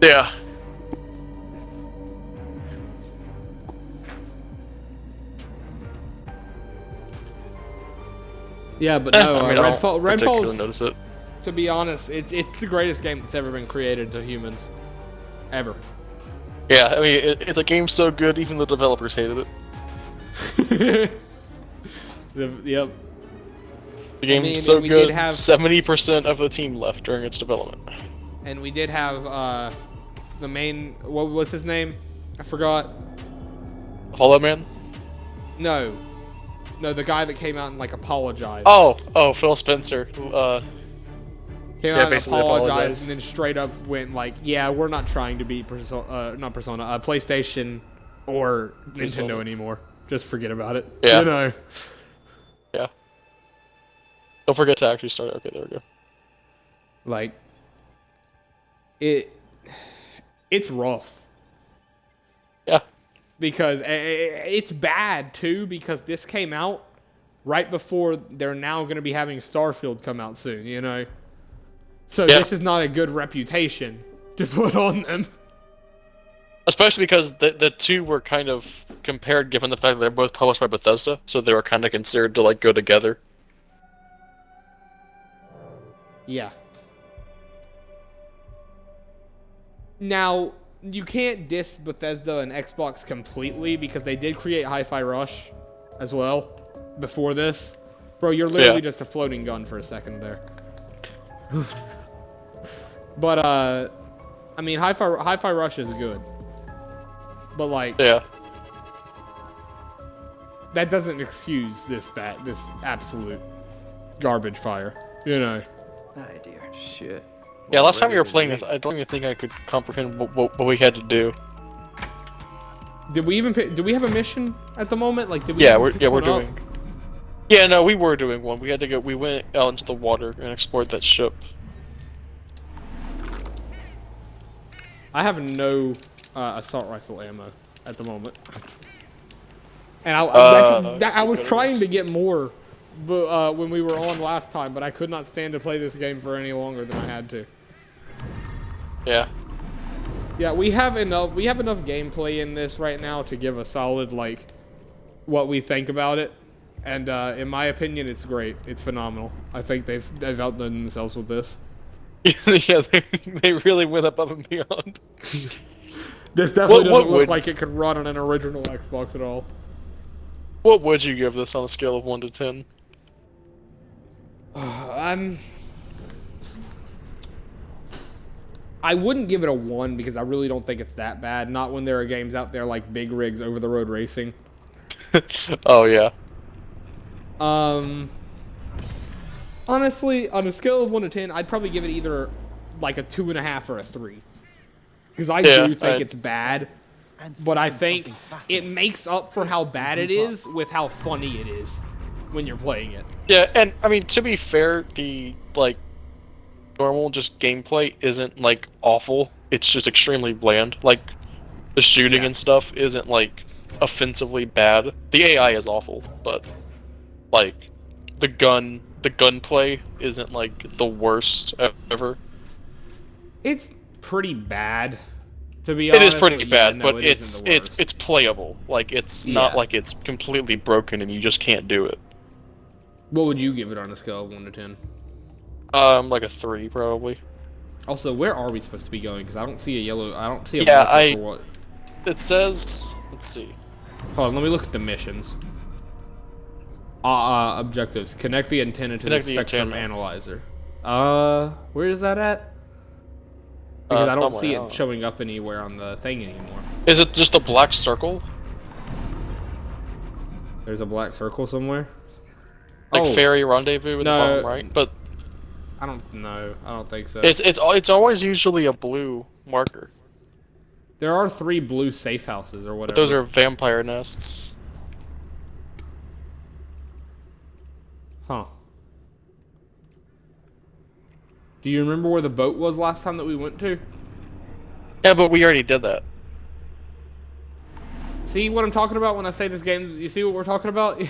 Yeah. Yeah, but no, Redfall's, notice it. to be honest, it's the greatest game that's ever been created to humans. Ever. Yeah, I mean, it's a game so good, even the developers hated it. Yep. The game's mean, so we good, did have- 70% of the team left during its development. And we did have the main. What was his name? I forgot. Hollow Man? No, the guy that came out and like apologized. Oh, Phil Spencer. Came yeah, out and basically apologized, apologized. and then straight up went like, "Yeah, we're not trying to beat PlayStation or Nintendo anymore. Just forget about it." Yeah. You know. Yeah. Don't forget to actually start. Okay, there we go. Like, it's rough. Yeah. Because it's bad too, because this came out right before they're now going to be having Starfield come out soon, you know? So Yeah. this is not a good reputation to put on them. Especially because the two were kind of compared given the fact that they're both published by Bethesda, so they were kind of considered to like go together. Yeah. Now, you can't diss Bethesda and Xbox completely because they did create Hi-Fi Rush as well before this. Bro, you're literally just a floating gun for a second there. But, I mean, Hi-Fi Rush is good. But, like, Yeah. that doesn't excuse this absolute garbage fire, you know? Oh dear. Shit. Yeah, last time we were playing this, I don't even think I could comprehend what we had to do. Did we have a mission at the moment? Like, did we? Yeah, even pick we're one up? doing. Yeah, no, we were doing one. We had to go. We went out into the water and explored that ship. I have no assault rifle ammo at the moment, and I was trying to get more, but when we were on last time, but I could not stand to play this game for any longer than I had to. Yeah. Yeah, we have enough gameplay in this right now to give a solid like what we think about it, and in my opinion, it's great. It's phenomenal. I think they've outdone themselves with this. Yeah, they really went above and beyond. This definitely doesn't look like it could run on an original Xbox at all. What would you give this on a scale of 1 to 10? I wouldn't give it a 1 because I really don't think it's that bad. Not when there are games out there like Big Rigs Over the Road Racing. Oh yeah. Honestly, on a scale of 1 to 10, I'd probably give it either like a 2.5 or a 3. Because I do think it's bad, but I think it makes up for how bad it is with how funny it is when you're playing it. Yeah, and I mean, to be fair, the like normal just gameplay isn't like awful. It's just extremely bland. Like the shooting and stuff isn't like offensively bad. The AI is awful, but like the gunplay isn't like the worst ever. It's pretty bad, to be honest. It is pretty bad, no, but it's playable. Like it's not like it's completely broken and you just can't do it. What would you give it on a scale of 1 to 10? Like a 3 probably. Also, where are we supposed to be going? Because I don't see a yellow. I don't see a Yeah, marker for what. It says. Let's see. Hold on, let me look at the missions. Objectives: connect the antenna to the spectrum analyzer. Where is that at? Because I don't see it showing up anywhere on the thing anymore. Is it just a black circle? There's a black circle somewhere. Like Ferry Rendezvous at the bottom right, but I don't know. I don't think so. It's always usually a blue marker. There are 3 blue safe houses or whatever. But those are vampire nests. Huh. Do you remember where the boat was last time that we went to? Yeah, but we already did that. See what I'm talking about when I say this game? You see what we're talking about?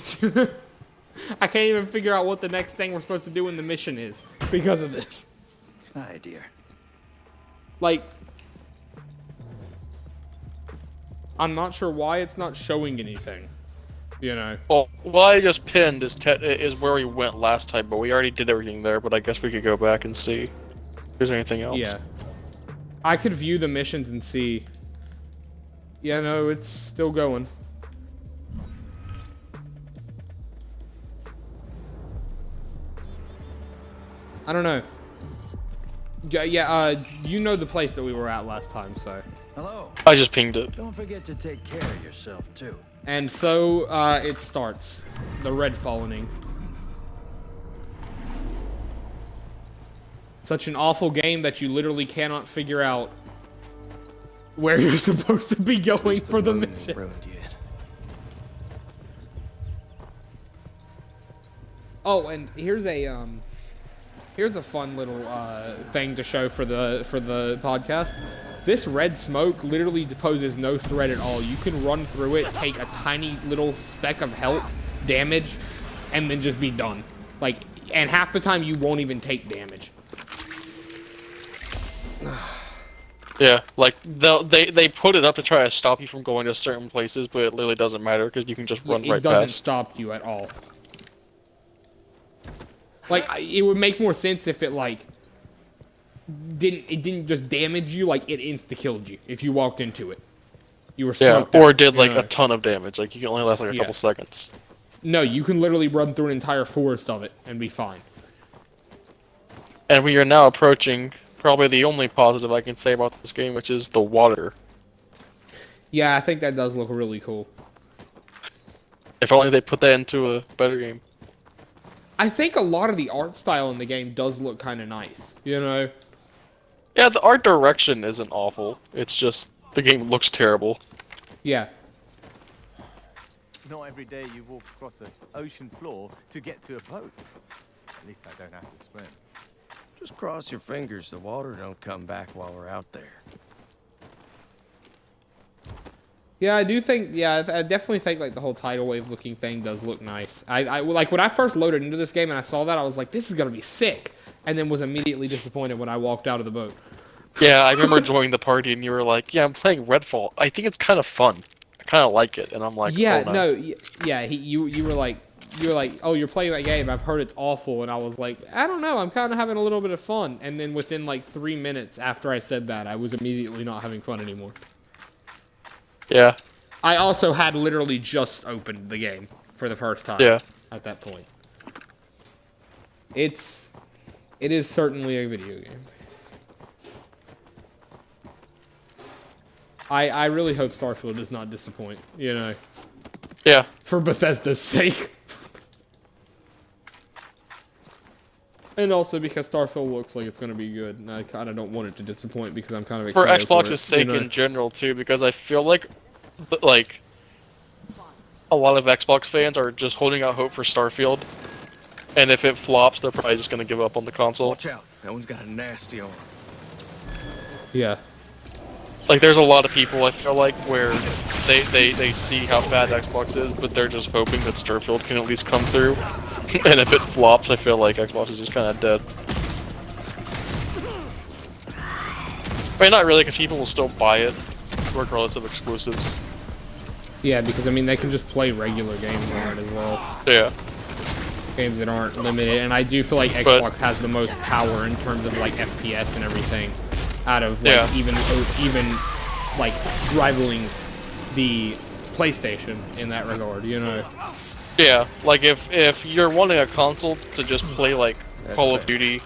I can't even figure out what the next thing we're supposed to do in the mission is because of this. Oh dear. Like, I'm not sure why it's not showing anything. You know. Well, what I just pinned is where we went last time, but we already did everything there. But I guess we could go back and see if there's anything else. Yeah. I could view the missions and see. Yeah, no, it's still going. I don't know. Yeah, you know the place that we were at last time, so. Hello. I just pinged it. Don't forget to take care of yourself, too. And so, it starts. The Redfalling. Such an awful game that you literally cannot figure out where you're supposed to be going for the missions. Oh, and here's a fun little thing to show for the podcast. This red smoke literally poses no threat at all. You can run through it, take a tiny little speck of health damage, and then just be done. Like, and half the time you won't even take damage. Yeah, like they put it up to try to stop you from going to certain places, but it literally doesn't matter because you can just run right past. It doesn't stop you at all. Like, it would make more sense if it like didn't just damage you, like it insta-killed you if you walked into it. You were smoked or out, did like you know? a ton of damage. Like you can only last like a couple seconds. No, you can literally run through an entire forest of it and be fine. And we are now approaching probably the only positive I can say about this game, which is the water. Yeah, I think that does look really cool. If only they put that into a better game. I think a lot of the art style in the game does look kind of nice, you know? Yeah, the art direction isn't awful. It's just the game looks terrible. Yeah. Not every day you walk across an ocean floor to get to a boat. At least I don't have to swim. Just cross your fingers the water don't come back while we're out there. Yeah, I do think, yeah, I definitely think, like, the whole tidal wave looking thing does look nice. I like, when I first loaded into this game and I saw that, I was like, this is gonna be sick. And then was immediately disappointed when I walked out of the boat. Yeah, I remember joining the party and you were like, yeah, I'm playing Redfall. I think it's kind of fun. I kind of like it. And I'm like, yeah, oh, no. You were like, oh, you're playing that game, I've heard it's awful. And I was like, I don't know, I'm kind of having a little bit of fun. And then within, like, 3 minutes after I said that, I was immediately not having fun anymore. Yeah. I also had literally just opened the game for the first time. Yeah. At that point. It is certainly a video game. I really hope Starfield does not disappoint, you know. Yeah. For Bethesda's sake. And also because Starfield looks like it's going to be good, and I kind of don't want it to disappoint because I'm kind of excited for Xbox's sake in general too, because I feel like a lot of Xbox fans are just holding out hope for Starfield, and if it flops, they're probably just gonna give up on the console. Watch out, that one's got a nasty arm. Yeah. Like there's a lot of people I feel like where they see how bad Xbox is, but they're just hoping that Starfield can at least come through. And if it flops, I feel like Xbox is just kind of dead. I mean, not really, because people will still buy it, regardless of exclusives. Yeah, because, I mean, they can just play regular games on it as well. Yeah. Games that aren't limited, and I do feel like Xbox has the most power in terms of, like, FPS and everything, out of, like, even, like, rivaling the PlayStation in that regard, you know? Yeah, like if you're wanting a console to just play like Call of Duty,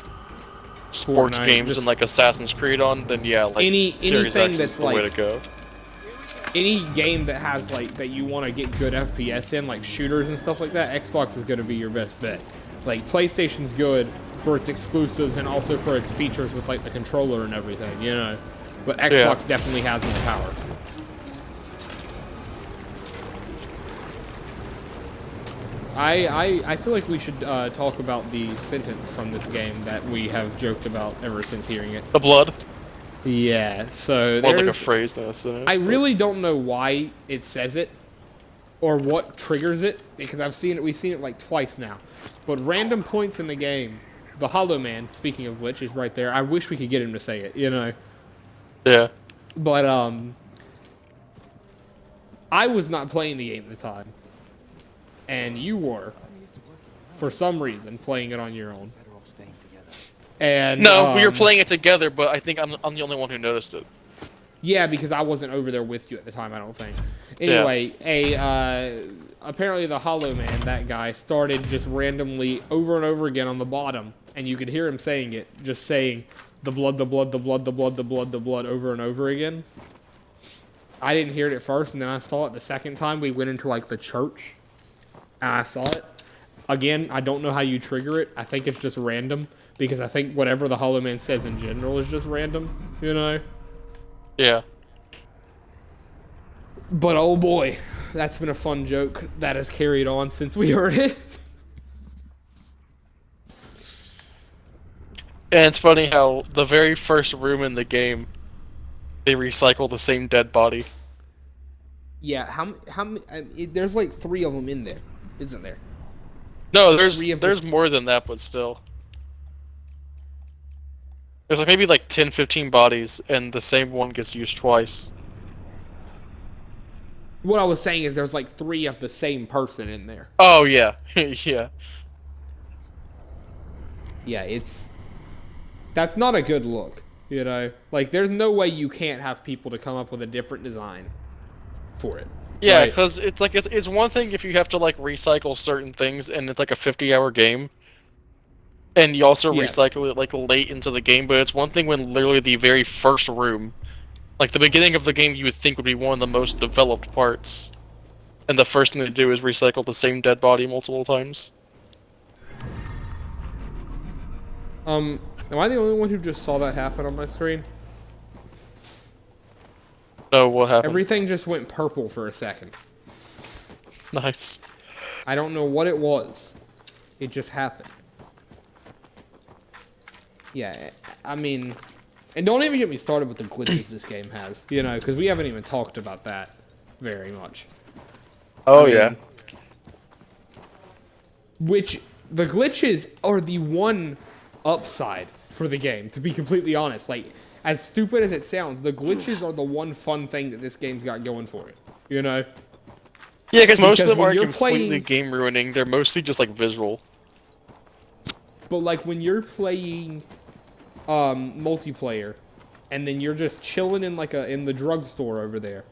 sports Fortnite, games, and like Assassin's Creed on, then yeah, like Series X is the way to go. Any game that has like that you want to get good FPS in, like shooters and stuff like that, Xbox is going to be your best bet. Like PlayStation's good for its exclusives and also for its features with like the controller and everything, you know. But Xbox definitely has more power. I feel like we should talk about the sentence from this game that we have joked about ever since hearing it. The blood? Yeah, so More there's... like a phrase than a sentence. I really don't know why it says it, or what triggers it, because we've seen it like twice now. But random points in the game, the Hollow Man, speaking of which, is right there. I wish we could get him to say it, you know? Yeah. But, I was not playing the game at the time. And you were, for some reason, playing it on your own. And no, we were playing it together, but I think I'm the only one who noticed it. Yeah, because I wasn't over there with you at the time, I don't think. Anyway, apparently the Hollow Man, that guy, started just randomly over and over again on the bottom and you could hear him saying it, just saying the blood, the blood, the blood, the blood, the blood, the blood over and over again. I didn't hear it at first, and then I saw it the second time. We went into like the church, and I saw it. Again, I don't know how you trigger it. I think it's just random, because I think whatever the Hollow Man says in general is just random, you know? Yeah. But oh boy, that's been a fun joke that has carried on since we heard it. And it's funny how the very first room in the game, they recycle the same dead body. Yeah, how many? There's like 3 of them in there, isn't there? No, there's more than that, but still. There's like maybe like 10, 15 bodies, and the same one gets used twice. What I was saying is there's like 3 of the same person in there. Oh, yeah. Yeah. Yeah, that's not a good look, you know? Like, there's no way you can't have people to come up with a different design for it. Yeah, right? because it's like, it's one thing if you have to like recycle certain things and it's like a 50-hour game, and you also recycle it like late into the game, but it's one thing when literally the very first room, like the beginning of the game you would think would be one of the most developed parts, and the first thing to do is recycle the same dead body multiple times. Am I the only one who just saw that happen on my screen? No, what happened? Everything just went purple for a second. Nice. I don't know what it was. It just happened. Yeah, I mean... And don't even get me started with the glitches this game has, you know, because we haven't even talked about that very much. Oh, yeah. Which, the glitches are the one upside for the game, to be completely honest. Like, as stupid as it sounds, the glitches are the one fun thing that this game's got going for it, you know? Yeah, because most of them when aren't you're completely game ruining, they're mostly just like visual. But like when you're playing multiplayer, and then you're just chilling in like in the drugstore over there,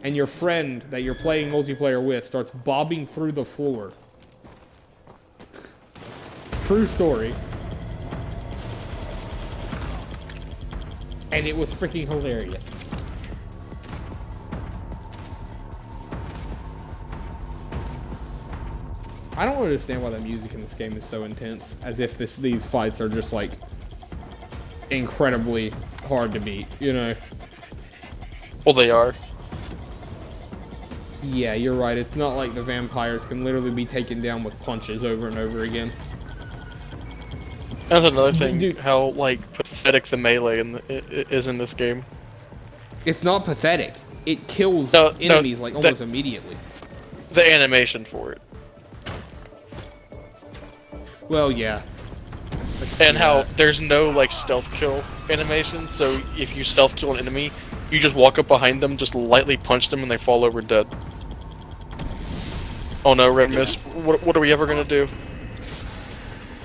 and your friend that you're playing multiplayer with starts bobbing through the floor. True story. And it was freaking hilarious. I don't understand why the music in this game is so intense, as if these fights are just like incredibly hard to beat, you know? Well, they are. Yeah, you're right. It's not like the vampires can literally be taken down with punches over and over again. That's another thing, Dude. how, like, pathetic the melee is in this game. It's not pathetic. It kills No, enemies like almost immediately. The animation for it. Well, yeah. And how there's no, like, stealth kill animation, so if you stealth kill an enemy, you just walk up behind them, just lightly punch them, and they fall over dead. Oh no, Red Mist, what are we ever gonna do?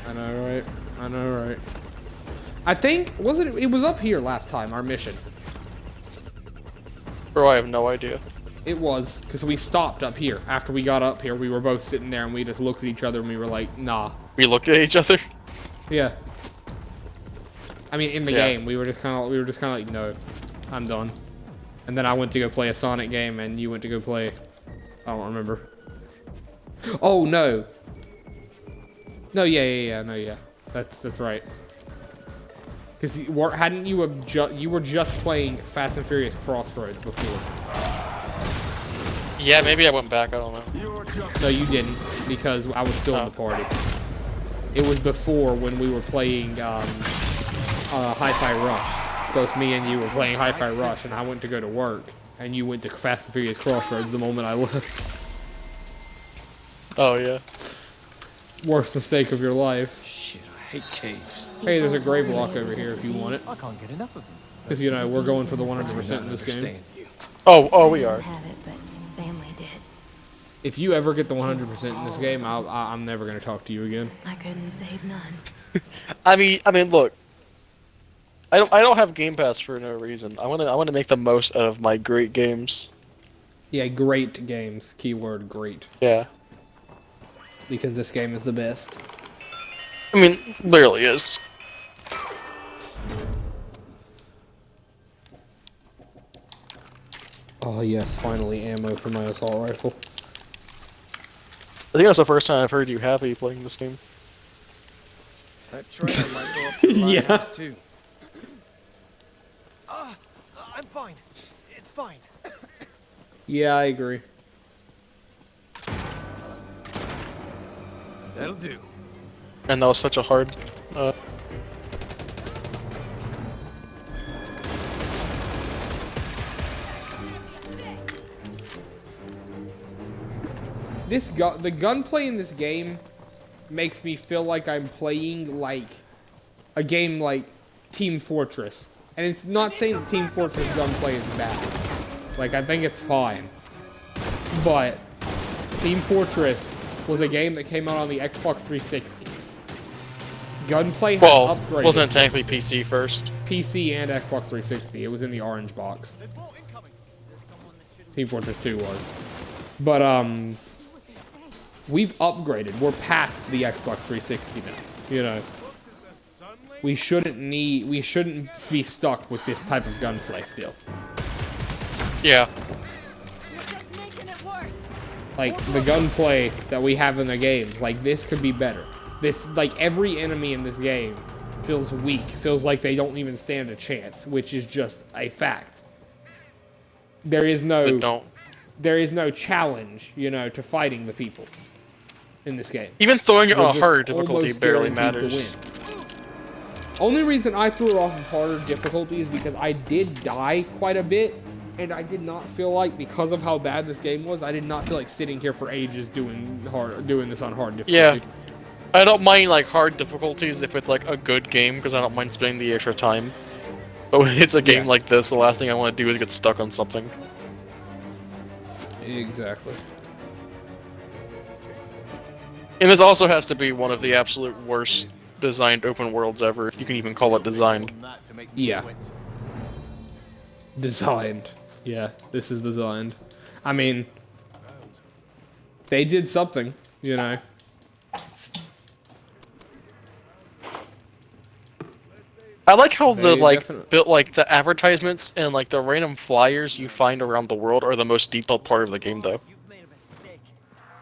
I know, right? I know, right? I think, it was up here last time, our mission. Bro, I have no idea. It was, because we stopped up here. After we got up here, we were both sitting there and we just looked at each other and we were like, nah. We looked at each other? Yeah. I mean, in the game, we were just kind of like, no, I'm done. And then I went to go play a Sonic game and you went to go play, I don't remember. Oh, no. No, yeah. That's right. Because hadn't you were just playing Fast and Furious Crossroads before? Yeah, maybe I went back, I don't know. No, you didn't, because I was still in the party. It was before when we were playing Hi-Fi Rush. Both me and you were playing Hi-Fi Rush, and I went to go to work, and you went to Fast and Furious Crossroads the moment I left. Oh, yeah. Worst mistake of your life. Shit, I hate caves. Hey, there's a grave lock over here if you want it. I can't get enough of them. Because, you know, we're going for the 100% in this game. Understand you. Oh, we are. I didn't have it, but family did. If you ever get the 100% in this game, I'm never going to talk to you again. I couldn't save none. I mean, look. I don't have Game Pass for no reason. I wanna make the most out of my great games. Yeah, great games. Keyword great. Yeah. Because this game is the best. I mean, literally is. Oh yes, finally ammo for my assault rifle. I think that's the first time I've heard you happy playing this game. That trail might go up to the Yeah. lighthouse too. I'm fine. It's fine. Yeah, I agree. That'll do. And that was such a hard. The gunplay in this game makes me feel like I'm playing like a game like Team Fortress. And it's not saying Team Fortress gunplay is bad. Like, I think it's fine. But Team Fortress was a game that came out on the Xbox 360. Gunplay has upgraded. Wasn't it technically PC first? PC and Xbox 360. It was in the orange box. Team Fortress 2 was. But, we've upgraded. We're past the Xbox 360 now. You know. We shouldn't be stuck with this type of gunplay still. Yeah. Like, the gunplay that we have in the games, like, this could be better. This, like, every enemy in this game feels weak, feels like they don't even stand a chance, which is just a fact. There is no challenge, you know, to fighting the people in this game. Even throwing it We're on just hard difficulty almost barely guaranteed matters. to win. Only reason I threw it off of harder difficulty is because I did die quite a bit, and I did not feel like, because of how bad this game was, I did not feel like sitting here for ages doing this on hard difficulty. Yeah. I don't mind like hard difficulties if it's like a good game, because I don't mind spending the extra time. But when it's a game like this, the last thing I want to do is get stuck on something. Exactly. And this also has to be one of the absolute worst designed open worlds ever, if you can even call it designed. Yeah. Designed. Yeah, this is designed. I mean, they did something, you know. I like how They the advertisements and like the random flyers you find around the world are the most detailed part of the game, though.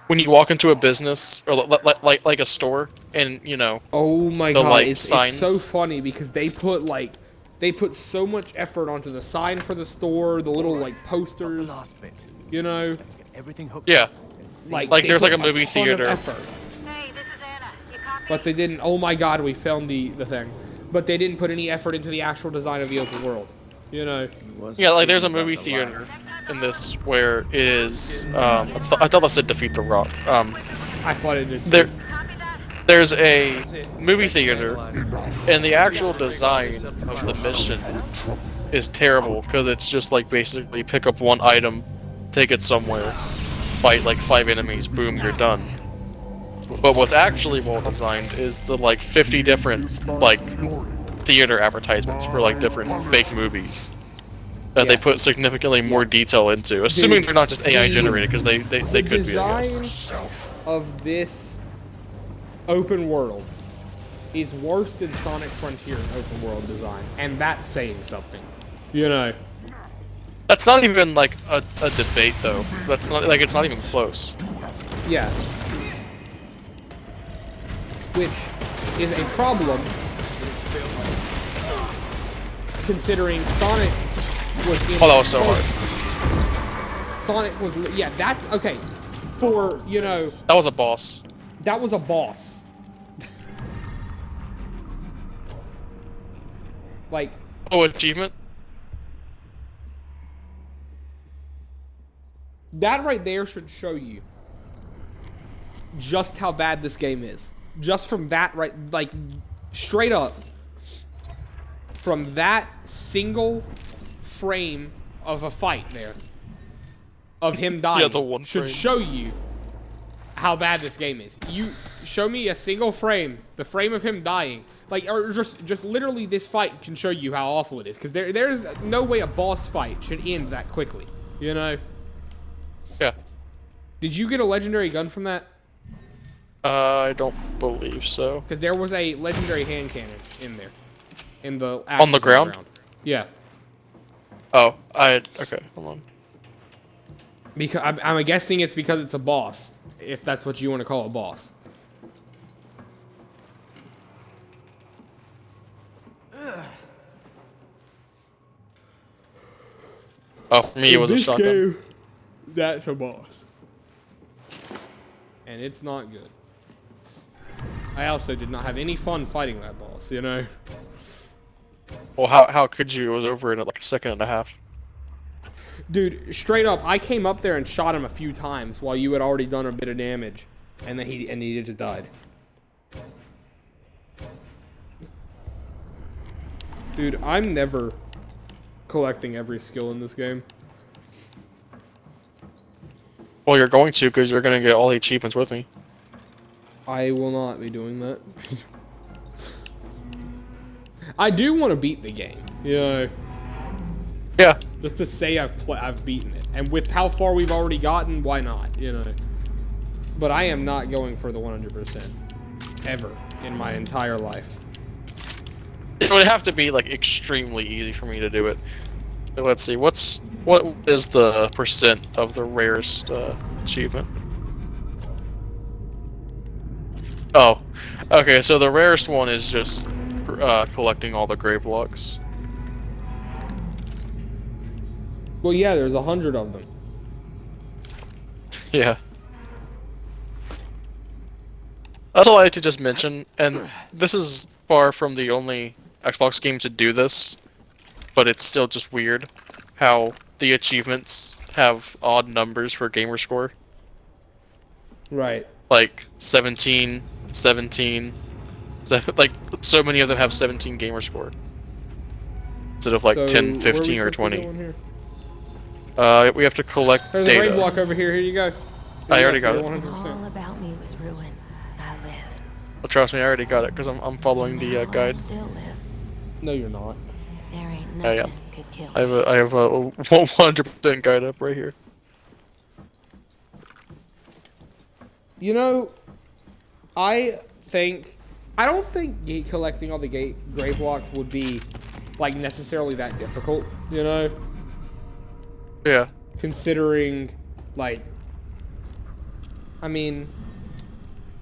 When you walk into a business or like a store, and you know. Oh my the, god, like, it's so funny because they put so much effort onto the sign for the store, the little like posters, you know. Yeah. Like there's like a put movie ton of theater. effort. Hey, this is Anna. You copy? But they didn't. Oh my god, we found the thing. But they didn't put any effort into the actual design of the open world. You know. Yeah, like there's a movie theater in this where it is. I thought that said defeat the Rock. I thought it did. There's a movie theater, and the actual design of the mission is terrible because it's just like basically pick up one item, take it somewhere, fight like 5 enemies, boom, you're done. But what's actually well designed is the like 50 different like theater advertisements for like different fake movies that they put significantly more detail into, assuming they're not just AI generated, because they could be, I guess. The design of this open world is worse than Sonic Frontier's open world design, and that's saying something. You know. That's not even like a debate, though. That's not like it's not even close. Yeah. Which is a problem, considering Sonic was in. Oh, that was so hard. Sonic was, yeah, that's okay. For, you know, That was a boss. that was a boss. Like, Oh, achievement? that right there should show you just how bad this game is. Just from that, right, like, straight up, from that single frame of a fight there, of him dying, Yeah, the one should frame. show you how bad this game is. You show me a single frame, the frame of him dying, like, or just literally this fight can show you how awful it is, because there's no way a boss fight should end that quickly, you know? Yeah. Did you get a legendary gun from that? I don't believe so. Because there was a legendary hand cannon in there. In the On the ashes ground? Yeah. Oh, okay, hold on. Because I'm guessing it's because it's a boss, if that's what you want to call a boss. Oh, for me it was a shotgun. Game, that's a boss. And it's not good. I also did not have any fun fighting that boss, you know? Well, how could you? It was over in like a second and a half. Dude, straight up, I came up there and shot him a few times while you had already done a bit of damage. And then he just died. Dude, I'm never collecting every skill in this game. Well, you're going to, because you're going to get all the achievements with me. I will not be doing that. I do want to beat the game, you know, Yeah. just to say I've beaten it. And with how far we've already gotten, why not, you know? But I am not going for the 100%. Ever in my entire life. It would have to be like extremely easy for me to do it. But let's see, what is the percent of the rarest achievement? Oh, okay. So the rarest one is just collecting all the grave logs. Well, yeah, there's 100 of them. Yeah. That's all I had to just mention, and this is far from the only Xbox game to do this, but it's still just weird how the achievements have odd numbers for gamer score. Right. Like 17, 17, like so many of them have 17 gamer score. Instead of like So, 10, where are we 15, or supposed to be 20. going here? We have to collect There's a data. grave block over here. Here you go. I already got it. 100%. All about me was ruined. I lived. Well, trust me, I already got it because I'm following the Now I guide. still live. No, you're not. There ain't Yeah, nothing yeah. could kill I me. have a 100% guide up right here. You know, I don't think collecting all the grave blocks would be, like, necessarily that difficult, you know? Yeah. Considering, like, I mean,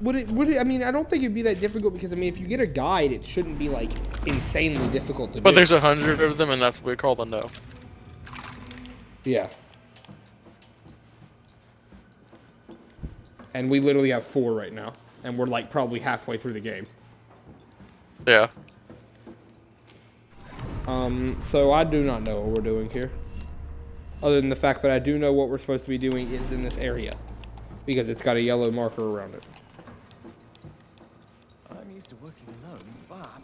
would it, I mean, I don't think it'd be that difficult because, I mean, if you get a guide, it shouldn't be, like, insanely difficult to do. But there's 100 of them, and that's what we call the no. Yeah. And we literally have 4 right now. And we're, like, probably halfway through the game. Yeah. So I do not know what we're doing here. Other than the fact that I do know what we're supposed to be doing is in this area. Because it's got a yellow marker around it. I'm used to working alone, but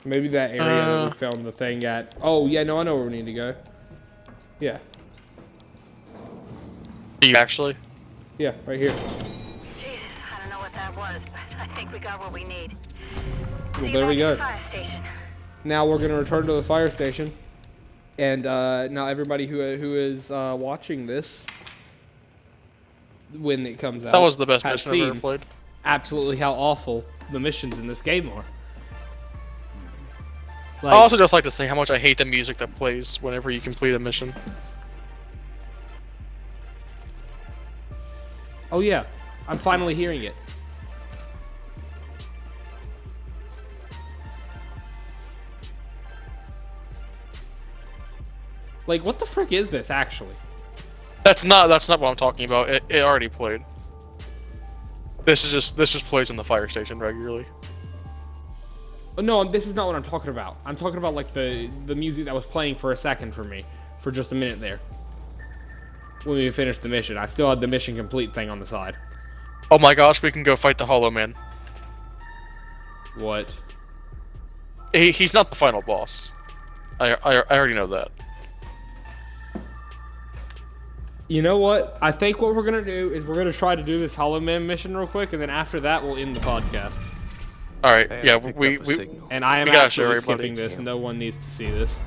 Maybe that area that we found the thing at. Oh, yeah, no, I know where we need to go. Yeah. Do you actually? Yeah, right here. Jesus, I don't know what that was, but I think we got what we need. Well, there we go. Fire station. Now we're going to return to the fire station. And now everybody who is watching this, when it comes out, That was the best has mission I've ever seen played. absolutely how awful the missions in this game are. I Like, also just like to say how much I hate the music that plays whenever you complete a mission. oh yeah, I'm finally hearing it. Like, what the frick is this, actually? That's not what I'm talking about. It already played. This just plays in the fire station regularly. Oh, no, this is not what I'm talking about. I'm talking about, like, the music that was playing for a second for me. For just a minute there. When we finished the mission. I still had the mission complete thing on the side. Oh my gosh, we can go fight the Hollow Man. What? He's not the final boss. I already know that. You know what? I think what we're gonna do is we're gonna try to do this Hollow Man mission real quick, and then after that we'll end the podcast. All right, Hey, yeah, I picked we up a signal. And I am We gotta show absolutely everybody. skipping this. No one needs to see this.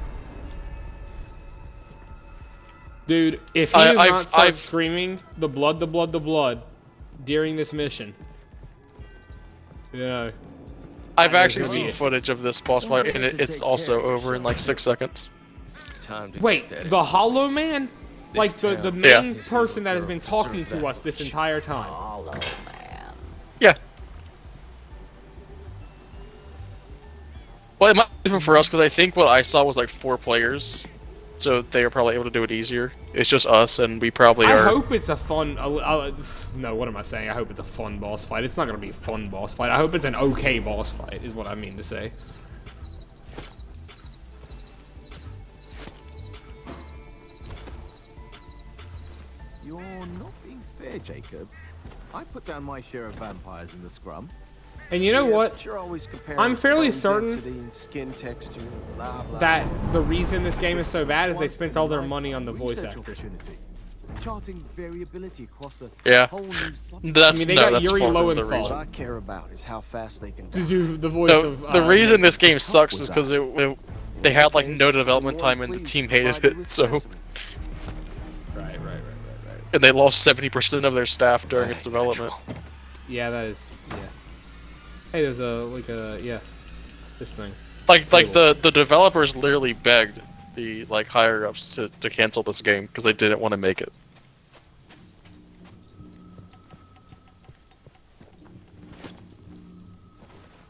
Dude, if he does not start screaming the blood, the blood, the blood during this mission, you know. I've actually seen footage of this boss fight, and it's also over in like 6 seconds. Wait, the Hollow Man? Like the main person that has been talking to us this entire time. Hollow Man. Yeah. Well, it might be different for us because I think what I saw was like 4 players, so they are probably able to do it easier. It's just us, and we probably are. I hope it's a fun. No, what am I saying? I hope it's a fun boss fight. It's not gonna be a fun boss fight. I hope it's an okay boss fight. Is what I mean to say. You're not being fair, Jacob. I put down my share of vampires in the scrum. And you know what? You're always comparing I'm fairly bone certain density and skin texture, blah, blah, that blah. the reason this game is so bad is they spent all their money on the voice actors. Charting variability across a Yeah. whole new subset. That's I mean, they got that's Yuri part of the Lowenthal. What reason. I care about is how fast they can To die. do the voice No, of. the reason this game sucks is because they had like no development time and the team hated it, so Right. and they lost 70% of their staff during its development. Yeah, that is. Yeah. Hey, there's this thing. Like the developers literally begged the like higher ups to cancel this game because they didn't want to make it.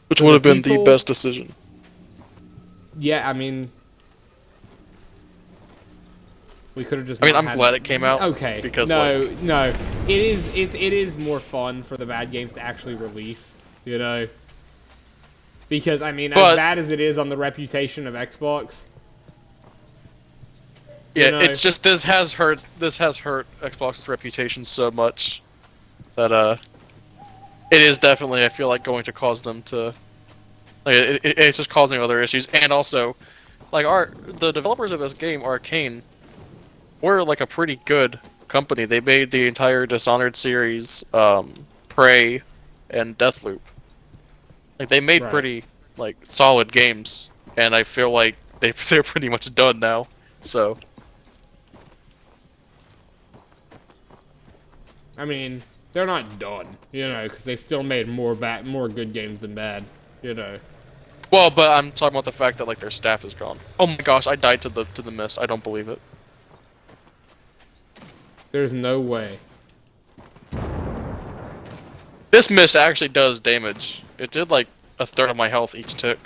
Which would have been the best decision. Yeah, I mean, we could have just. I mean, not I'm had- glad it came out. Okay. Because no, it is more fun for the bad games to actually release. You know. Because I mean, as bad as it is on the reputation of Xbox. Yeah, you know, it's just this has hurt Xbox's reputation so much that it is definitely, I feel like, going to cause them to like it's just causing other issues. And also like the developers of this game, Arcane, were like a pretty good company. They made the entire Dishonored series, Prey, and Deathloop. Like they made pretty like solid games, and I feel like they're pretty much done now. So I mean, they're not done, you know, because they still made more good games than bad, you know. well, but I'm talking about the fact that like their staff is gone. Oh my gosh, I died to the mist. I don't believe it. There's no way. This mist actually does damage. It did like a third of my health each tick.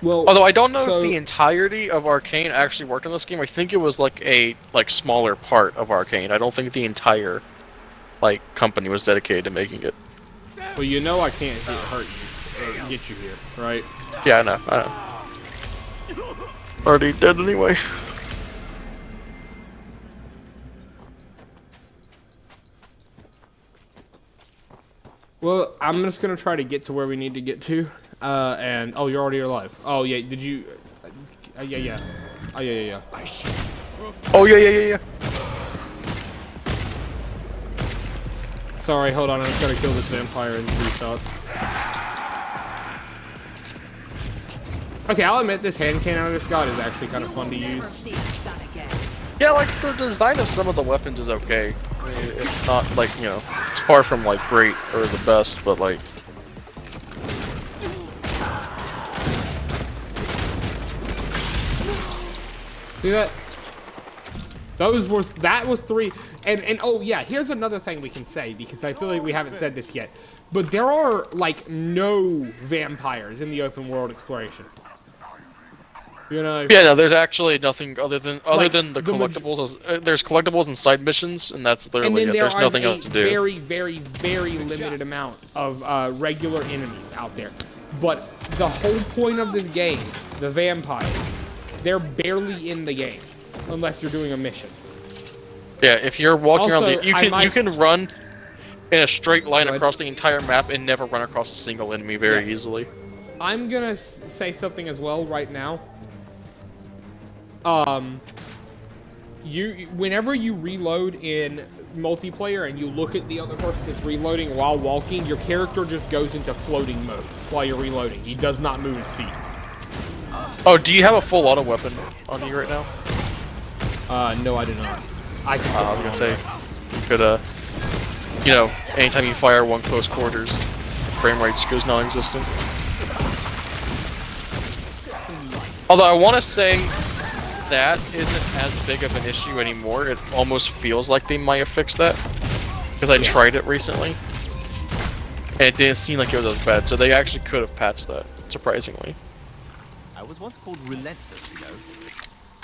Well, Although I don't know so- if the entirety of Arcane actually worked on this game. I think it was like a smaller part of Arcane. I don't think the entire like company was dedicated to making it. Well, you know I can't hurt you or get you here, right? Yeah, I know. Already dead anyway. Well, I'm just gonna try to get to where we need to get to, and oh, you're already alive. Oh yeah, did you? Yeah. Oh yeah. Oh yeah. Sorry, hold on. I just gotta kill this vampire in 3 shots. Okay, I'll admit this hand cannon I just got is actually kind of fun to use. Yeah, like the design of some of the weapons is okay. I mean, it's not like, you know, it's far from like great or the best, but like. See that? That was 3. And oh yeah, here's another thing we can say, because I feel like we haven't said this yet. But there are like no vampires in the open world exploration. You know? Yeah, no, there's actually nothing other than Like, the collectibles. There's collectibles and side missions, and that's literally it. There's nothing else to do. Very, very, very limited amount of regular enemies out there. But the whole point of this game, the vampires, they're barely in the game unless you're doing a mission. Yeah, if you're walking Also, around, you can run in a straight line across the entire map and never run across a single enemy very easily. I'm gonna say something as well right now. Whenever you reload in multiplayer and you look at the other person that's reloading while walking, your character just goes into floating mode while you're reloading. He does not move his feet. Oh, do you have a full auto weapon on you right now? No, I do not. I can. I was gonna say, you could, you know, anytime you fire one close quarters, frame rate just goes non-existent. Although I want to say that isn't as big of an issue anymore. It almost feels like they might have fixed that. Because I tried it recently. And it didn't seem like it was as bad, so they actually could have patched that, surprisingly. I was once called relentless, you know.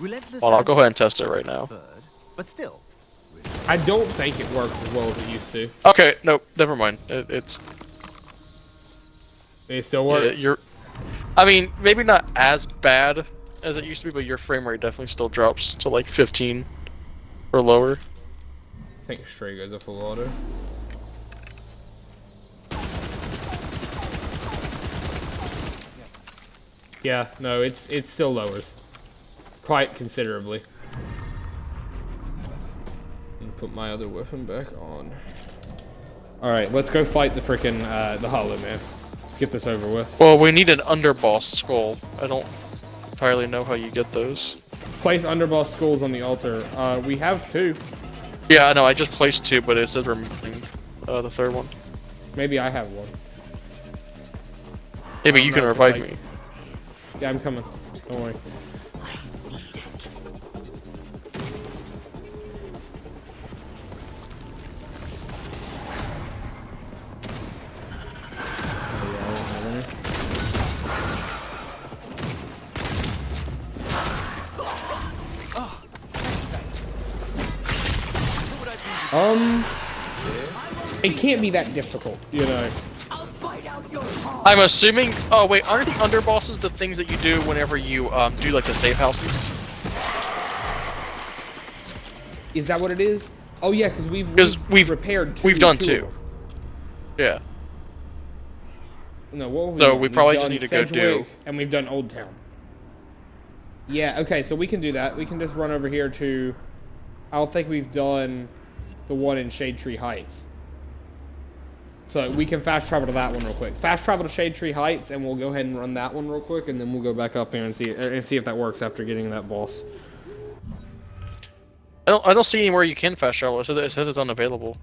Relentless. Well, I'll go ahead and test it right now. Absurd, but still. I don't think it works as well as it used to. Okay, nope, never mind. It still works. I mean, maybe not as bad as it used to be, but your frame rate definitely still drops to like 15 or lower. I think straight goes a full auto. Yeah, no, it still lowers quite considerably. And put my other weapon back on. All right, let's go fight the frickin' the Hollow Man. Let's get this over with. Well, we need an underboss skull. I don't entirely know how you get those. Place underboss skulls on the altar. We have 2. Yeah, I know. I just placed 2, but it says we're missing the 3rd one. Maybe I have 1. Maybe you can revive me. Yeah, I'm coming. Don't worry. It can't be that difficult, you know. I'm assuming. Oh wait, aren't the underbosses the things that you do whenever you do like the safe houses? Is that what it is? Oh yeah, because we've repaired 2. We've done 2 2. of them. Yeah. No, what have we So done? we probably We've just done need to go Sedgwick, do. and we've done Old Town. Yeah. Okay, so we can do that. We can just run over here to. I don't think we've done the one in Shade Tree Heights. So we can fast travel to that one real quick. Fast travel to Shade Tree Heights, and we'll go ahead and run that one real quick, and then we'll go back up there and see if that works after getting that boss. I don't see anywhere you can fast travel. It says it's unavailable.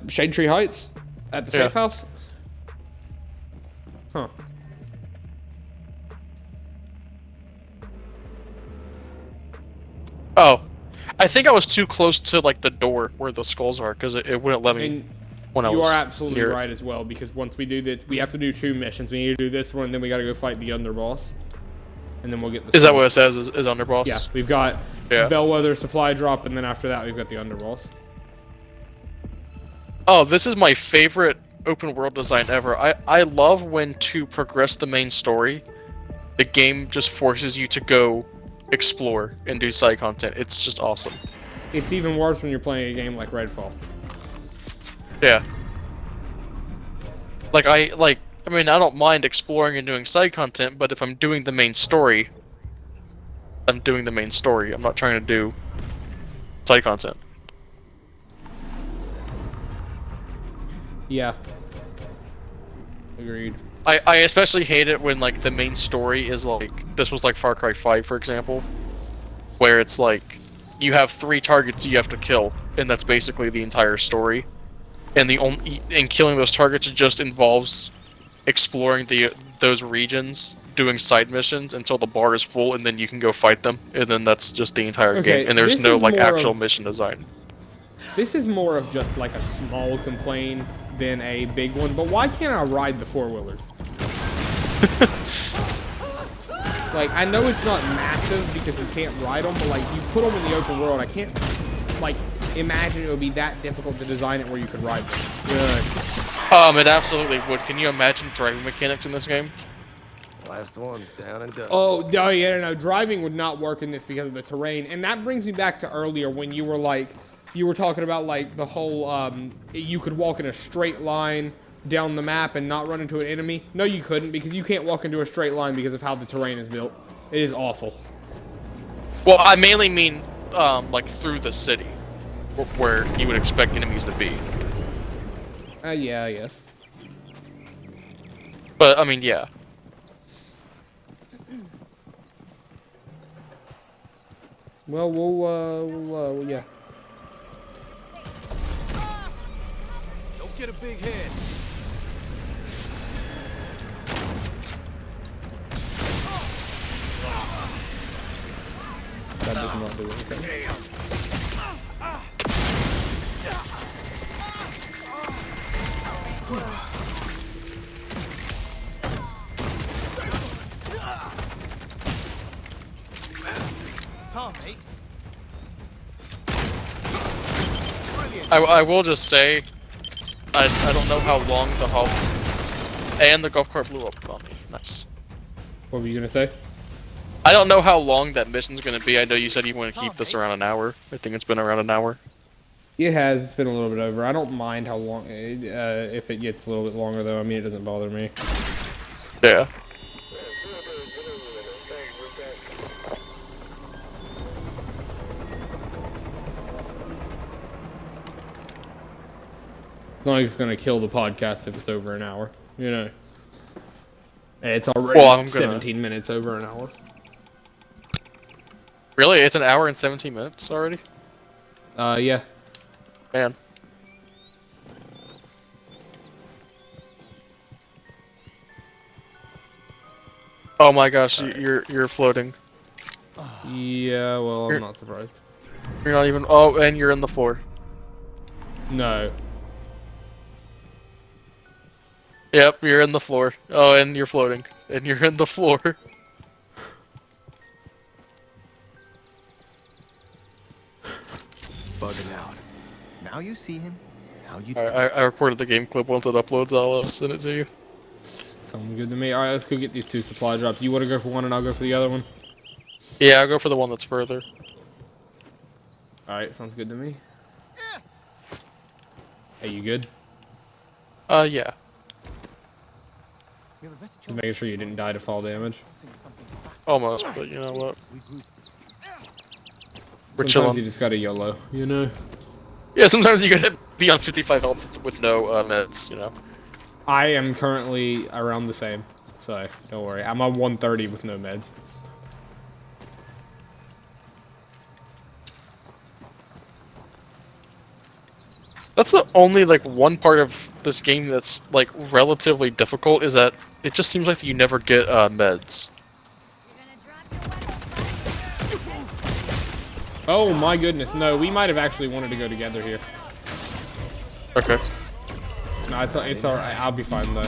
Shade Tree Heights at the safe house. Huh. Oh, I think I was too close to like the door where the skulls are because it wouldn't let me. And when I you was are absolutely near. right as well, because once we do this, we have to do 2 missions. We need to do this one, and then we got to go fight the underboss, and then we'll get the. Is that what it says? Is underboss? Yeah, we've got Bellwether supply drop, and then after that, we've got the underboss. Oh, this is my favorite open world design ever. I love when to progress the main story, the game just forces you to go explore and do side content. It's just awesome. It's even worse when you're playing a game like Redfall. Yeah. I mean, I don't mind exploring and doing side content, but if I'm doing the main story, I'm doing the main story. I'm not trying to do side content. Yeah. Agreed. I especially hate it when like the main story is like this was like Far Cry 5 for example, where it's like you have 3 targets you have to kill, and that's basically the entire story. And killing those targets just involves exploring those regions, doing side missions until the bar is full, and then you can go fight them, and then that's just the entire game. And there's no like actual mission design. This is more of just like a small complaint than a big one. But why can't I ride the 4-wheelers? Like, I know it's not massive because you can't ride them, but like you put them in the open world, I can't like imagine it would be that difficult to design it where you could ride them. It absolutely would. Can you imagine driving mechanics in this game? Last one's down and dusty. Oh yeah, no, driving would not work in this because of the terrain. And that brings me back to earlier when you were talking about like the whole you could walk in a straight line down the map and not run into an enemy. No, you couldn't, because you can't walk into a straight line because of how the terrain is built. It is awful. Well, I mainly mean like through the city, where you would expect enemies to be. Yeah, yes. But I mean, yeah. Well, yeah. Don't get a big head. That does not do anything. Tom, mate. I will just say, I don't know how long the hall and the golf cart blew up on me. Nice. What were you gonna say? I don't know how long that mission's gonna be. I know you said you want to keep this around an hour. I think it's been around an hour. It has. It's been a little bit over. I don't mind how long. If it gets a little bit longer, though. I mean, it doesn't bother me. Yeah. It's not like it's gonna kill the podcast if it's over an hour. You know. It's already Well, I'm gonna- 17 minutes over an hour. Really? It's an hour and 17 minutes already? Yeah. Man. Oh my gosh, you're floating. Yeah. Well, I'm not surprised. You're not even. Oh, and you're in the floor. No. Yep, you're in the floor. Oh, and you're floating. And you're in the floor. Bugging out. Now you see him. Now you. I recorded the game clip once it uploads. I'll send it to you. Sounds good to me. All right, let's go get these 2 supply drops. You want to go for one, and I'll go for the other one. Yeah, I'll go for the one that's further. All right, sounds good to me. Hey, you good? Yeah. Just making sure you didn't die to fall damage. Almost, but you know what? We're Sometimes chilling. you just gotta YOLO, you know? Yeah, sometimes you gotta be on 55 health with no meds, you know? I am currently around the same, so don't worry. I'm on 130 with no meds. That's the only, like, one part of this game that's, like, relatively difficult, is that it just seems like you never get meds. Oh my goodness, no, we might have actually wanted to go together here. Okay. No, it's alright, I'll be fine though.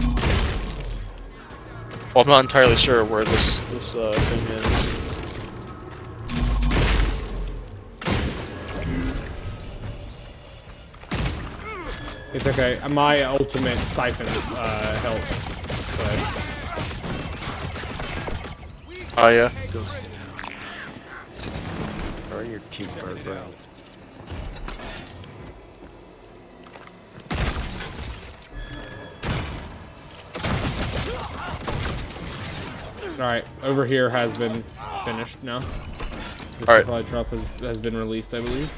Well, I'm not entirely sure where this thing is. It's okay, my ultimate siphons health. Oh, yeah. Ghosted out. Or your keeper, bro. Alright, over here has been finished now. The Alright. supply drop has been released, I believe.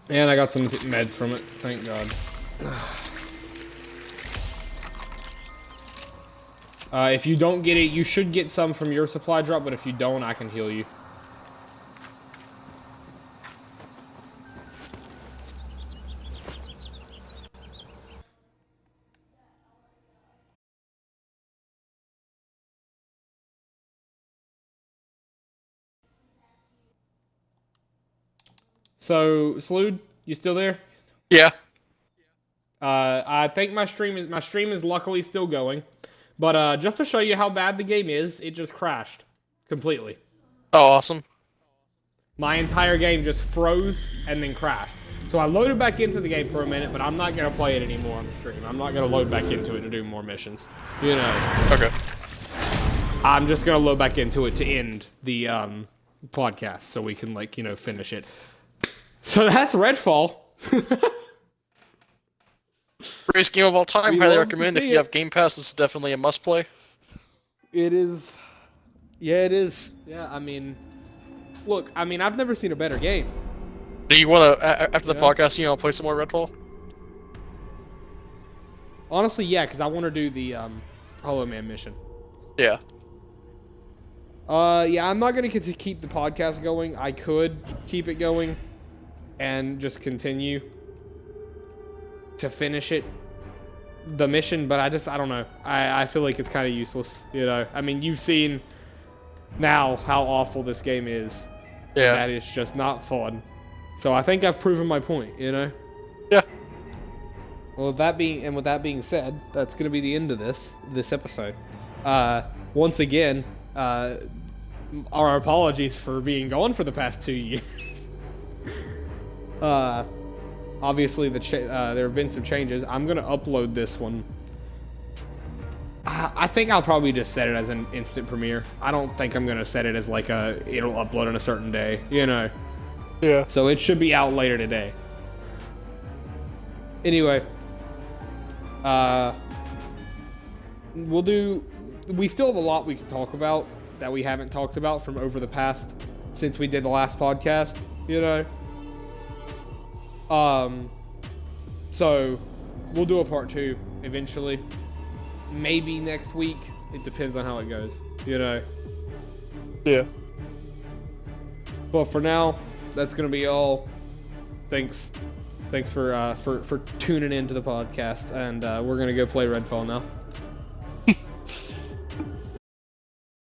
And I got some meds from it, thank God. If you don't get it, you should get some from your supply drop, but if you don't, I can heal you. So, Slood, you still there? Yeah. I think my stream is luckily still going, but just to show you how bad the game is, it just crashed completely. Oh, awesome. My entire game just froze and then crashed. So I loaded back into the game for a minute, but I'm not gonna play it anymore on the stream. I'm not gonna load back into it to do more missions. You know. Okay. I'm just gonna load back into it to end the podcast so we can, like, you know, finish it. So that's Redfall. Greatest game of all time. We Highly love to recommend. If see you it. have Game Pass, this is definitely a must play. It is. Yeah, it is. Yeah, I mean, look, I mean, I've never seen a better game. Do you want to, after the Yeah. podcast, you know, play some more Redfall? Honestly, yeah, because I want to do the Hollow Man mission. Yeah. Yeah, I'm not going to keep the podcast going. I could keep it going and just continue to finish the mission, but I don't know. I feel like it's kind of useless, you know? I mean, you've seen now how awful this game is. Yeah. That it's just not fun. So I think I've proven my point, you know? Yeah. Well, with that being said, that's going to be the end of this episode. Once again, our apologies for being gone for the past 2 years. Obviously, there have been some changes. I'm gonna upload this one. I think I'll probably just set it as an instant premiere. I don't think I'm gonna set it as like it'll upload on a certain day, you know. Yeah. So it should be out later today. Anyway, we still have a lot we can talk about that we haven't talked about from over the past since we did the last podcast, you know. So we'll do a part 2 eventually. Maybe next week. It depends on how it goes, you know. Yeah. But for now, that's gonna be all. Thanks for tuning into the podcast, and we're gonna go play Redfall now.